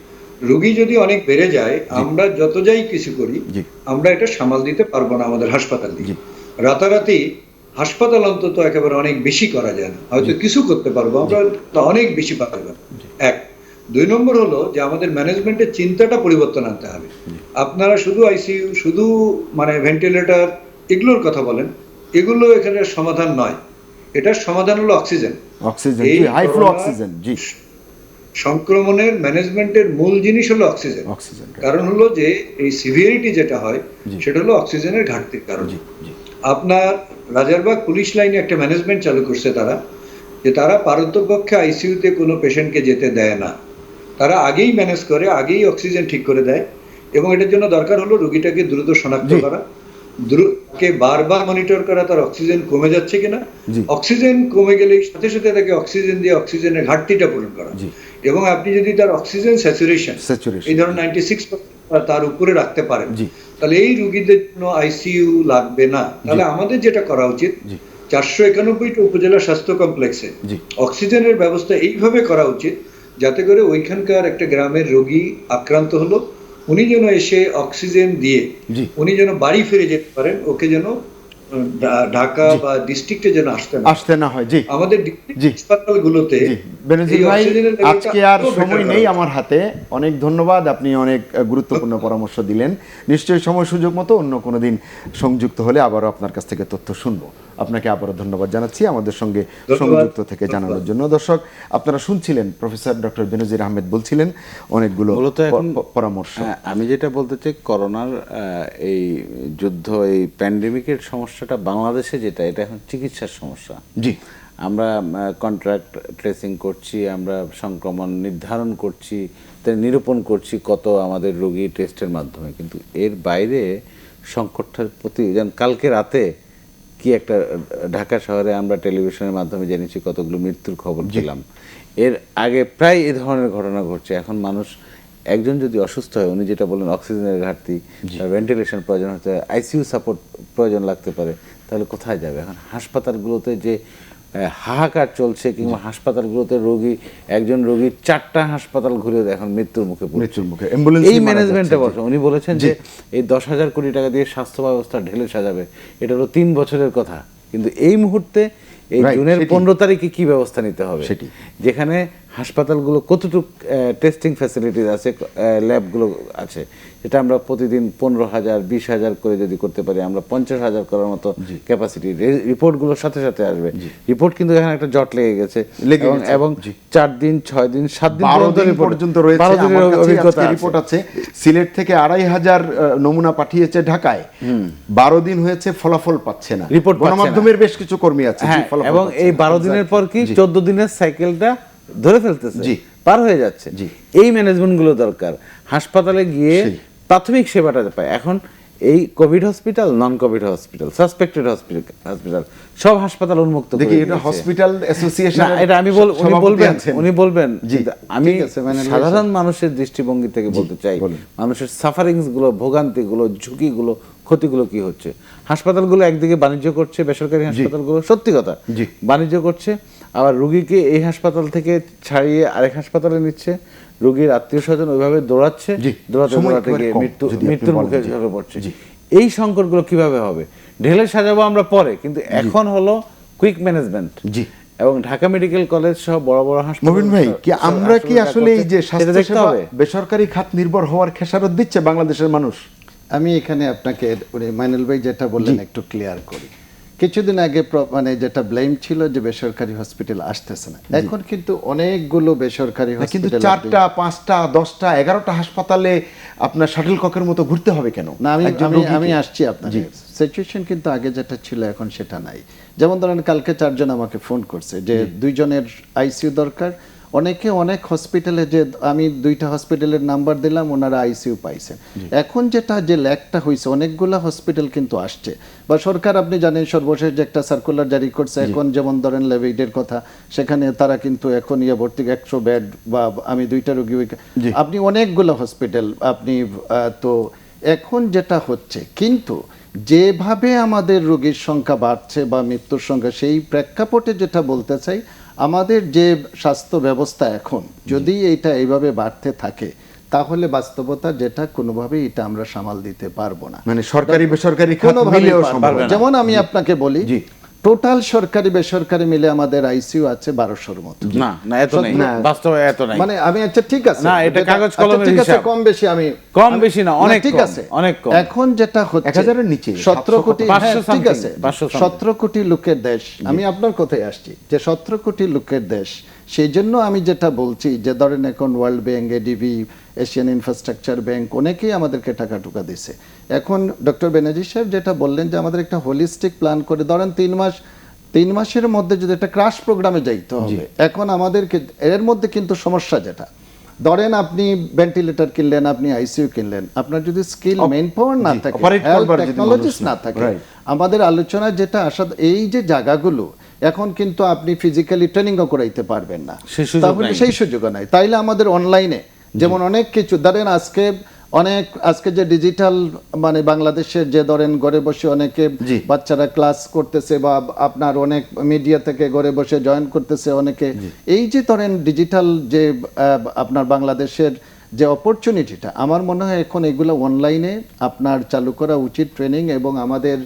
রোগী যদি অনেক বেড়ে যায়, আমরা যত যাই কিছু করি, জি। আমরা এটা সামাল দিতে পারবো না আমাদের হাসপাতাল দিয়ে। জি। রাতারাতি হাসপাতাল অন্তত একেবারে অনেক বেশি করা যায় না, হয়তো কিছু করতে পারবো আমরা, তা অনেক বেশি পারবো। এক, 2 নম্বর হলো যে আমাদের ম্যানেজমেন্টের চিন্তাটা পরিবর্তন আনতে হবে। আপনারা শুধু আইসিইউ, শুধু মানে ভেন্টিলেটর এগুলোর কথা বলেন, এগুলো এখানে সমাধান নয়। এটার সমাধান হলো অক্সিজেন, অক্সিজেন, এই হাই ফ্লো করোনা অক্সিজেন। জি, সংক্রমণের ম্যানেজমেন্টের মূল জিনিস হলো অক্সিজেন। অক্সিজেন, কারণ হলো যে এই সিভিয়ারিটি যেটা হয় সেটা হলো অক্সিজেনের ঘাটতির কারণে। আপনার রাজারবাগ পুলিশ লাইনে একটা ম্যানেজমেন্ট চালু করছে তারা, যে তারা পারতপক্ষে আইসিইউতে কোনো পেশেন্টকে যেতে দেয় না, তারা আগেই ম্যানেজ করে, আগেই অক্সিজেন ঠিক করে দেয়। এবং এটার জন্য দরকার হলো রোগীটাকে দ্রুত শনাক্ত করা, দ্রুতকে বারবার মনিটর করা তার অক্সিজেন কমে যাচ্ছে কিনা, অক্সিজেন কমে গেলে সাথে সাথে তাকে অক্সিজেন দিয়ে অক্সিজেনের ঘাটতিটা পূরণ করা। এবং আপনি যদি তার অক্সিজেন স্যাচুরেশন এই ধরুন 96% তার উপরে রাখতে পারেন, তাহলে এই রোগীদের জন্য আইসিইউ লাগবে না। তাহলে আমাদের যেটা করা উচিত, 491টা উপজেলা স্বাস্থ্য কমপ্লেক্সে অক্সিজেনের ব্যবস্থা এইভাবে করা উচিত যাতে করে ওইখানকার একটা গ্রামের রোগী আক্রান্ত হলো, উনি যেন এসে অক্সিজেন দিয়ে উনি যেন বাড়ি ফিরে যেতে পারেন, ওকে যেন ঢাকা বা ডিস্ট্রিক্টে যেন আসতে না হয়। জি, আমাদের হাসপাতালগুলোতে বেনজির ভাই, আজকে আর সময় নেই আমার হাতে। অনেক ধন্যবাদ, আপনি অনেক গুরুত্বপূর্ণ পরামর্শ দিলেন। নিশ্চয়ই সময় সুযোগ মতো অন্য কোনো দিন সংযুক্ত হলে আবারও আপনার কাছ থেকে তথ্য শুনবো। আপনাকে আবারও ধন্যবাদ জানাচ্ছি আমাদের সঙ্গে সংযুক্ত থেকে জানানোর জন্য। দর্শক, আপনারা শুনছিলেন প্রফেসর ডক্টর বেনজির আহমেদ বলছিলেন অনেকগুলো পরামর্শ। আমি যেটা বলতে চাই, করোনার এই যুদ্ধ, এই প্যান্ডেমিকের সমস্যাটা বাংলাদেশে যেটা, এটা এখন চিকিৎসার সমস্যা। জি, আমরা কন্ট্রাক্ট ট্রেসিং করছি, আমরা সংক্রমণ নির্ধারণ করছি, নিরূপণ করছি কত আমাদের রোগী টেস্টের মাধ্যমে, কিন্তু এর বাইরে সংকটটার প্রতি, যেমন কালকে রাতে কি একটা ঢাকা শহরে আমরা টেলিভিশনের মাধ্যমে জেনেছি কতগুলো মৃত্যুর খবর পেলাম। এর আগে প্রায় এ ধরনের ঘটনা ঘটছে। এখন মানুষ একজন যদি অসুস্থ হয়, উনি যেটা বললেন অক্সিজেনের ঘাটতি, ভেন্টিলেশন প্রয়োজন হতে পারে, আইসিইউ সাপোর্ট প্রয়োজন লাগতে পারে, তাহলে কোথায় যাবে? এখন হাসপাতালগুলোতে যে হাহাকার চলছে, কিংবা হাসপাতালগুলোতে রোগী, একজন রোগীর 4টা হাসপাতাল ঘুরে এখন মৃত্যুর মুখে, এই ম্যানেজমেন্টে বসে। উনি বলেছেন যে এই 10,000 কোটি টাকা দিয়ে স্বাস্থ্য ব্যবস্থা ঢেলে সাজাবে, এটা হলো 3 বছরের কথা। কিন্তু এই মুহূর্তে এই জুনের 15 তারিখে কি ব্যবস্থা নিতে হবে, যেখানে হাসপাতালগুলো কতটুকু টেস্টিং ফ্যাসিলিটিস আছে, ল্যাবগুলো আছে, সেটা আমরা প্রতিদিন 15,000 20,000 করে যদি করতে পারি, আমরা 50,000 করার মতো ক্যাপাসিটি। রিপোর্টগুলো সাথে সাথে আসবে। রিপোর্ট কিন্তু এখানে একটা জট লেগে গেছে, এবং 4 দিন 6 দিন 7 দিন পর্যন্ত রয়েছে। রিপোর্ট আছে সিলেট থেকে 2,500 নমুনা পাঠিয়েছে ঢাকায়, 12 দিন হয়েছে, ফলাফল পাচ্ছে না। রিপোর্ট গণমাধ্যমের বেশ কিছু কর্মী আছে, এবং এই 12 দিনের পর কি 14 দিনের সাইকেলটা ধরে ফেলতেছে, পার হয়ে যাচ্ছে। এই ম্যানেজমেন্টগুলো দরকার। হাসপাতালে গিয়ে প্রাথমিক সেবাটা পায়। এখন এই কোভিড হসপিটাল, নন কোভিড হসপিটাল, সাসপেক্টেড হসপিটাল, সব হাসপাতাল উন্মুক্ত করে দিয়েছে। এটা হসপিটাল অ্যাসোসিয়েশন, এটা উনি বলবেন। আমি সাধারণ মানুষের দৃষ্টিভঙ্গি থেকে বলতে চাই, মানুষের সাফারিংস গুলো, ভোগান্তি গুলো, ঝুঁকিগুলো, ক্ষতিগুলো কি হচ্ছে। হাসপাতালগুলো একদিকে বাণিজ্য করছে, বেসরকারি হাসপাতালগুলো সত্যি কথা বাণিজ্য করছে, আবার রোগীকে এই হাসপাতাল থেকে ছাড়িয়ে আরেক হাসপাতালে নিচ্ছে, রোগীর আত্মীয় স্বজন ওইভাবে দৌড়াচ্ছে, দৌড়াতে গিয়ে মৃত্যুর মুখে ঝরে পড়ছে। এই সংকটগুলো কিভাবে হবে? ঢেলে সাজাবো আমরা পরে, কিন্তু এখন হলো কুইক ম্যানেজমেন্ট। এবং ঢাকা মেডিকেল কলেজ সহ বড় বড় হাসপাতাল। মবিন ভাই, কি আমরা কি আসলে এই যে স্বাস্থ্যসেবা বেসরকারি খাত নির্ভর হওয়ার খেসারত দিচ্ছে বাংলাদেশের মানুষ? আমি এখানে আপনাকে মাইনুল ভাই যেটা বললেন একটু ক্লিয়ার করি। কিছুদিন আগে মানে যেটা ব্লেম ছিল যে বেসরকারি হসপিটাল আসতেছে না, এখন কিন্তু অনেকগুলো বেসরকারি হসপিটাল, কিন্তু 4টা 5টা 10টা 11টা হাসপাতালে আপনার শাটল ককের মতো ঘুরতে হবে কেন? না, আমি আসছি আপনার সিচুয়েশন, কিন্তু আগে যেটা ছিল এখন সেটা নাই। যেমন ধরেন কালকে 4 জন আমাকে ফোন করছে যে 2 জনের আইসিইউ দরকার। অনেকে অনেক হসপিটালে, যে আমি 2টা হসপিটালের নাম্বার দিলাম, ওনারা আইসিইউ পাইছেন। এখন যেটা যে ল্যাকটা হয়েছে, অনেকগুলো হসপিটাল কিন্তু আসছে, বা সরকার আপনি জানেন সর্বশেষ যে একটা সার্কুলার জারি করছে। এখন যেমন ধরেন লেভেইডের কথা, সেখানে তারা কিন্তু এখন ভর্তি 100 বেড, বা আমি 2টা রোগী, আপনি অনেকগুলো হসপিটাল আপনি। তো এখন যেটা হচ্ছে, কিন্তু যেভাবে আমাদের রোগীর সংখ্যা বাড়ছে বা মৃত্যুর সংখ্যা, সেই প্রেক্ষাপটে যেটা বলতে চাই, আমাদের যে স্বাস্থ্য ব্যবস্থা এখন যদি এইটা এইভাবে বাড়তে থাকে, তাহলে বাস্তবতা যেটা কোনোভাবেই এটা আমরা সামাল দিতে পারবো না। মানে সরকারি বেসরকারি খাত মিলেও সম্ভব না। যেমন আমি আপনাকে বলি, টোটাল সরকারি বেসরকারি মিলে আমাদের আইসিইউ আছে 1200-র মতো। না না এত নেই, বাস্তবে এত নাই। মানে আমি আচ্ছা ঠিক আছে, না, এটা কাগজ আচ্ছা, কলমের ঠিক আছে, হিসাব। কম বেশি আমি কম বেশি না, অনেক ঠিক কম, আছে, অনেক কম। এখন যেটা হচ্ছে 1000-এর নিচে 17 কোটি, 500 হ্যাঁ, ঠিক আছে, 500 17 কোটি লোকের দেশ। আমি আপনার কথায় আসছি যে 17 কোটি লোকের দেশ, সেই জন্য আমি যেটা বলছি যে ধরেন এখন world bank, ADB, Asian infrastructure bank অনেকেই আমাদেরকে টাকা টুকা দিছে। এখন ডক্টর বেনার্জি সাহেব যেটা বললেন যে আমাদের একটা হোলিস্টিক প্ল্যান করে ধরেন 3 মাসের মধ্যে যদি একটা ক্রাশ প্রোগ্রামে যাইতে হবে। এখন আমাদেরকে এর মধ্যে কিন্তু সমস্যা যেটা, ধরেন আপনি ভেন্টিলেটর কিনলেন, আপনি আইসিইউ কিনলেন, আপনার যদি স্কিল মেইন পাওয়ার না থাকে, টেকনোলজিস না থাকে, আমাদের আলোচনা যেটা আসা, এই যে জায়গাগুলো এখন কিন্তু আপনি ফিজিক্যালি ট্রেনিংও করাইতে পারবেন না, তাহলে সেই সুযোগ নাই। তাইলে আমাদের অনলাইনে যেমন অনেক কিছু ধরেন আজকে যে ডিজিটাল মানে বাংলাদেশের যে ধরেন ঘরে বসে অনেকে বাচ্চারা ক্লাস করতেছে বা আপনার অনেক মিডিয়া থেকে ঘরে বসে জয়েন করতেছে অনেকে, এই যে ধরেন ডিজিটাল যে আপনার বাংলাদেশের যে অপরচুনিটিটা, আমার মনে হয় এখন এগুলো অনলাইনে আপনার চালু করা উচিত ট্রেনিং। এবং আমাদের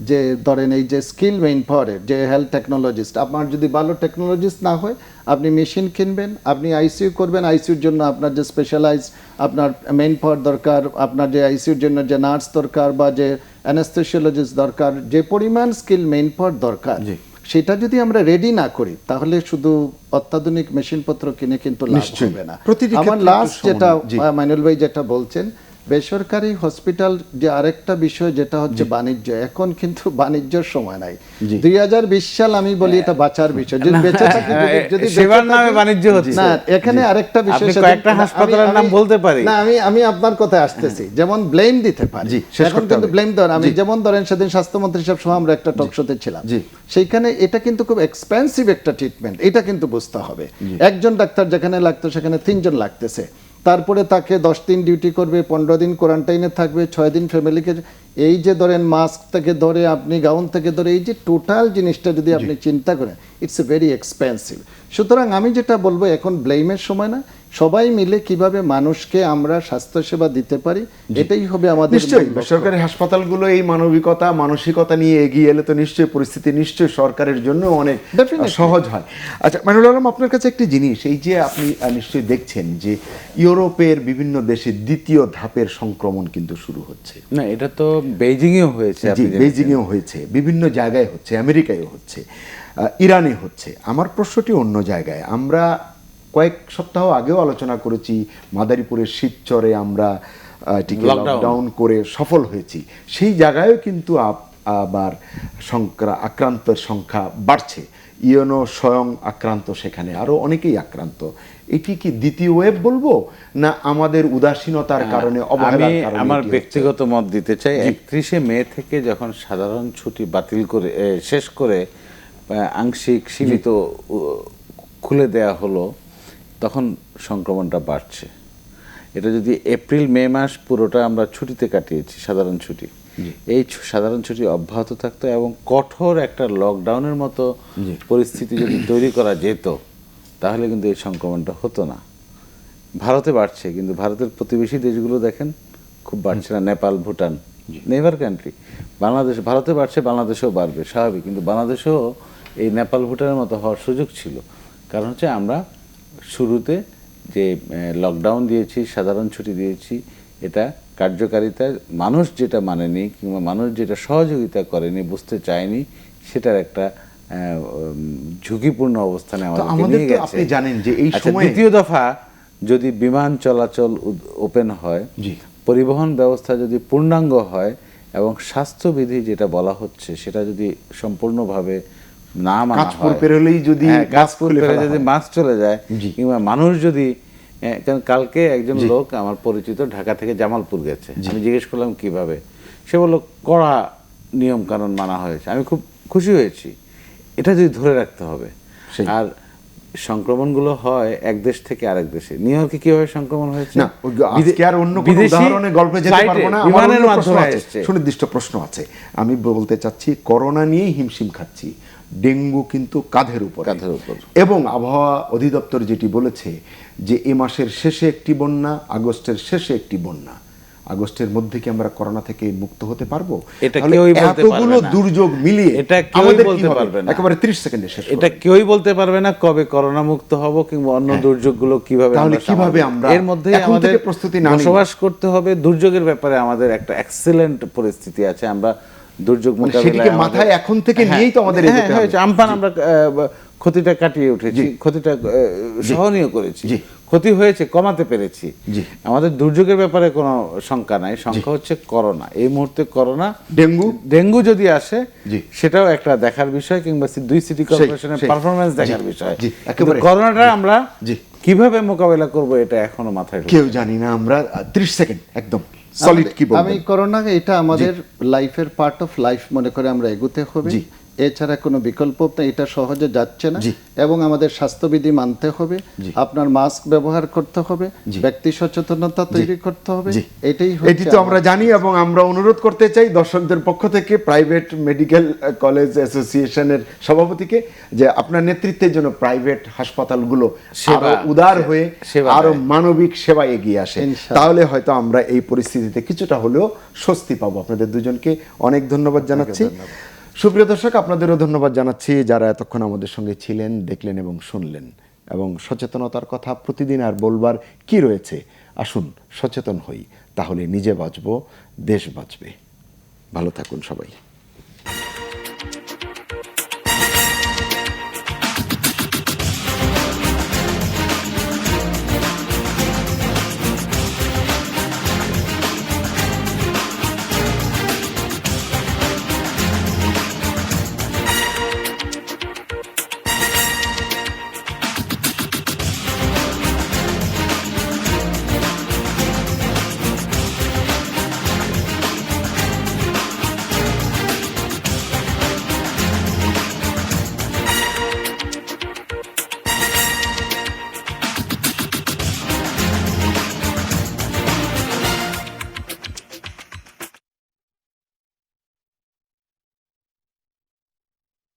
যে ধরেন এই যে স্কিল মেইন পাওয়ারের যে হেলথ টেকনোলজিস্ট, আপনার যদি ভালো টেকনোলজিস্ট না হয়, আপনি মেশিন কিনবেন, আপনি আইসিইউ করবেন, আইসিইউর জন্য আপনার যে স্পেশালাইজ আপনার মেইন পাওয়ার দরকার, আপনার যে আইসিইউর জন্য যে নার্স দরকার বা যে অ্যানেস্থেসিওলজিস্ট দরকার, যে পরিমাণ স্কিল মেইন পাওয়ার দরকার, সেটা যদি আমরা রেডি না করি তাহলে শুধু অত্যাধুনিক মেশিনপত্র কিনে কিন্তু লাভ হবে না। আমার লাস্ট যেটা মাইনুল ভাই যেটা বলছেন, বেসরকারি হসপিটাল যে আরেকটা বিষয় যেটা হচ্ছে বাণিজ্য, এখন কিন্তু বাণিজ্যের সময় নাই। 2020 সাল আমি বলি এটা বাঁচার বিষয়, যদি বেঁচে থাকি, যদি সেবার নামে বাণিজ্য হচ্ছে না। এখানে আরেকটা বিষয়, আপনি কয়েকটা হাসপাতালের নাম বলতে পারি না, আমি আপনার কথায় আসতেছি, যেমন ব্লেম দিতে পারি, এখন কিন্তু ব্লেম দেওয়ার, আমি যেমন ধরেন সেদিন স্বাস্থ্যমন্ত্রী সাহেব সহ আমরা একটা টক শোতে ছিলাম, সেইখানে এটা কিন্তু খুব এক্সপেন্সিভ একটা ট্রিটমেন্ট, এটা কিন্তু বুঝতে হবে। একজন ডাক্তার যেখানে লাগতো সেখানে 3 জন লাগতেছে, তারপরে তাকে 10 দিন ডিউটি করবে, 15 দিন কোয়ারেন্টাইনে থাকবে, 6 দিন ফ্যামিলিকে, এই যে ধরেন মাস্ক থেকে ধরে আপনি গাউন থেকে ধরে এই যে টোটাল জিনিসটা যদি আপনি চিন্তা করেন, ইটস এ ভেরি এক্সপেন্সিভ। সুতরাং আমি যেটা বলবো, এখন ব্লেমের সময় না, সবাই মিলে কিভাবে মানুষকে আমরা স্বাস্থ্যসেবা দিতে পারি, এটাই হবে আমাদের। নিশ্চয়ই বেসরকারি হাসপাতালগুলো এই মানবিকতা মানসিকতা নিয়ে এগিয়ে এলে তো নিশ্চয়ই পরিস্থিতি নিশ্চয়ই সরকারের জন্য অনেক সহজ হয়। আচ্ছা মাইনুল আলম, আপনার কাছে একটি জিনিস, এই যে আপনি নিশ্চয়ই দেখছেন যে ইউরোপের বিভিন্ন দেশে দ্বিতীয় ধাপের সংক্রমণ কিন্তু শুরু হচ্ছে। না, এটা তো বেইজিংয়েও হয়েছে, বেইজিংয়েও হয়েছে, বিভিন্ন জায়গায় হচ্ছে, আমেরিকায়ও হচ্ছে, ইরানে হচ্ছে। আমার প্রশ্নটি অন্য জায়গায়। আমরা কয়েক সপ্তাহ আগেও আলোচনা করেছি, মাদারীপুরের শিবচরে আমরা লকডাউন করে সফল হয়েছি, সেই জায়গায়ও কিন্তু আবার আক্রান্তের সংখ্যা বাড়ছে। ইউনো স্বয়ং আক্রান্ত, সেখানে আরো অনেকেই আক্রান্ত। এটি কি দ্বিতীয় ওয়েভ বলবো, না আমাদের উদাসীনতার কারণে, অবহেলার কারণে? আমার ব্যক্তিগত মত দিতে চাই, 31শে মে থেকে যখন সাধারণ ছুটি বাতিল করে শেষ করে আংশিক সীমিত খুলে দেয়া হলো, তখন সংক্রমণটা বাড়ছে। এটা যদি এপ্রিল মে মাস পুরোটা আমরা ছুটিতে কাটিয়েছি, সাধারণ ছুটি, এই সাধারণ ছুটি অব্যাহত থাকতো এবং কঠোর একটা লকডাউনের মতো পরিস্থিতি যদি তৈরি করা যেত, তাহলে কিন্তু এই সংক্রমণটা হতো না। ভারতে বাড়ছে, কিন্তু ভারতের প্রতিবেশী দেশগুলো দেখেন খুব বাড়ছে না, নেপাল, ভুটান, নেইবার কান্ট্রি। বাংলাদেশ, ভারতে বাড়ছে, বাংলাদেশেও বাড়বে, স্বাভাবিক। কিন্তু বাংলাদেশেও এই নেপাল, ভুটানের মতো হওয়ার সুযোগ ছিল। কারণ হচ্ছে আমরা শুরুতে যে লকডাউন দিয়েছি, সাধারণ ছুটি দিয়েছি, এটা কার্যকারিতা মানুষ যেটা মানেনি কিংবা মানুষ যেটা সহযোগিতা করেনি, বুঝতে চায়নি, সেটার একটা ঝুঁকিপূর্ণ অবস্থানে আমাদেরকে নিয়ে গেছে। আপনি জানেন যে এই সময় দ্বিতীয় দফা যদি বিমান চলাচল ওপেন হয়, পরিবহন ব্যবস্থা যদি পূর্ণাঙ্গ হয় এবং স্বাস্থ্যবিধি যেটা বলা হচ্ছে সেটা যদি সম্পূর্ণভাবে না মানা হয়, যদি মাস্ক চলে যায়, কিংবা মানুষ যদি, কারণ কালকে একজন লোক আমার পরিচিত ঢাকা থেকে জামালপুর গেছে, আমি জিজ্ঞেস করলাম কিভাবে, সে বলল কড়া নিয়ম কানুন মানা হয়েছে। আমি খুব খুশি হয়েছি, এটা যদি ধরে রাখতে হবে। আর সংক্রমণগুলো হয় এক দেশ থেকে আরেক দেশে। নিউ ইয়র্কে কিভাবে সংক্রমণ হয়েছে, না আজকে আর অন্য কোনো উদাহরণে গল্পে যেতে পারবো না, বিমানের মাধ্যমে আসছে। সুনির্দিষ্ট প্রশ্ন আছে, আমি বলতে চাচ্ছি করোনা নিয়েই হিমশিম খাচ্ছি, ডেঙ্গু কিন্তু কাঁধের উপর। এবং আবহাওয়া অধিদপ্তর যেটি বলেছে যে এ মাসের শেষে একটি বন্যা, আগস্টের শেষে একটি বন্যা, আগস্টের মধ্যে কি আমরা করোনা থেকে মুক্ত হতে পারবো? এটা তাহলে কেউই বলতে পারবে এতগুলো না। দুর্যোগ মিলিয়ে এটা কেউই আমাদের কি বলতে হবে? পারবে না। একেবারে 30 সেকেন্ডে শেষ এটা করব। কেউই বলতে পারবে না কবে করোনা মুক্ত হব কিংবা অন্য দুর্যোগগুলো কিভাবে তাহলে আমরা কিভাবে সামাল আমরা দেব। এর মধ্যে এখন আমাদের থেকে প্রস্তুতি না নিই? বসবাস করতে হবে। দুর্যোগের ব্যাপারে আমাদের একটা এক্সেলেন্ট পরিস্থিতি আছে। আমরা দুর্যোগ মানে মোকাবিলায় সেটিকে আমাদের- মাথায় এখন থেকে হ্যাঁ, নিয়েই তো আমাদের হ্যাঁ, এগোতে হবে। হয়েছে। আমফান আমরা ক্ষতিটা কাটিয়ে উঠেছি, ক্ষতিটা সহনীয় করেছি, জি। ক্ষতি হয়েছে কমাতে পেরেছি। জি। আমাদের দুর্যোগের ব্যাপারে কোনো শঙ্কা নাই, শঙ্কা হচ্ছে করোনা। এই মুহূর্তে করোনা, ডেঙ্গু যদি আসে জি। সেটাও একটা দেখার বিষয়, কিংবা দুই সিটি কর্পোরেশনের সেই। পারফরমেন্স জি, দেখার বিষয়। জি, কিন্তু একেবারে। করোনাটা আমরা জি। কিভাবে মোকাবেলা করব এটা এখনো মাথায় ঢুকছে কেউ জানি না। আমরা 30 সেকেন্ড একদম সলিড কি বলবেন? আমি করোনা এটা আমাদের লাইফের পার্ট অফ লাইফ মনে করে আমরা এগোতে হবে। জি। এছাড়া কোনো বিকল্প নেই, এটা সহজে যাচ্ছে না। জি। এবং আমাদের স্বাস্থ্যবিধি মানতে হবে, জি। আপনার মাস্ক ব্যবহার করতে হবে, জি। ব্যক্তি সচেতনতা তৈরি করতে হবে। জি। এটাই এটি তো আমরা জানি এবং আমরা অনুরোধ করতে চাই দর্শকদের পক্ষ থেকে প্রাইভেট মেডিকেল কলেজ অ্যাসোসিয়েশনের সভাপতিকে যে আপনার নেতৃত্বের জন্য প্রাইভেট হাসপাতালগুলো সেবা, আরো উদার হয়ে সেবা আরো দেয়। মানবিক সেবা এগিয়ে আসে। ইনশাআল্লাহ। তাহলে হয়তো আমরা এই পরিস্থিতিতে কিছুটা হলেও স্বস্তি পাবো। আপনাদের দুজনকে অনেক ধন্যবাদ জানাচ্ছি। সুপ্রিয় দর্শক, আপনাদেরও ধন্যবাদ জানাচ্ছি যারা এতক্ষণ আমাদের সঙ্গে ছিলেন, দেখলেন এবং শুনলেন। এবং সচেতনতার কথা প্রতিদিন আর বলবার কি রয়েছে? আসুন সচেতন হই, তাহলে নিজে বাঁচবো, দেশ বাঁচবে। ভালো থাকুন সবাই।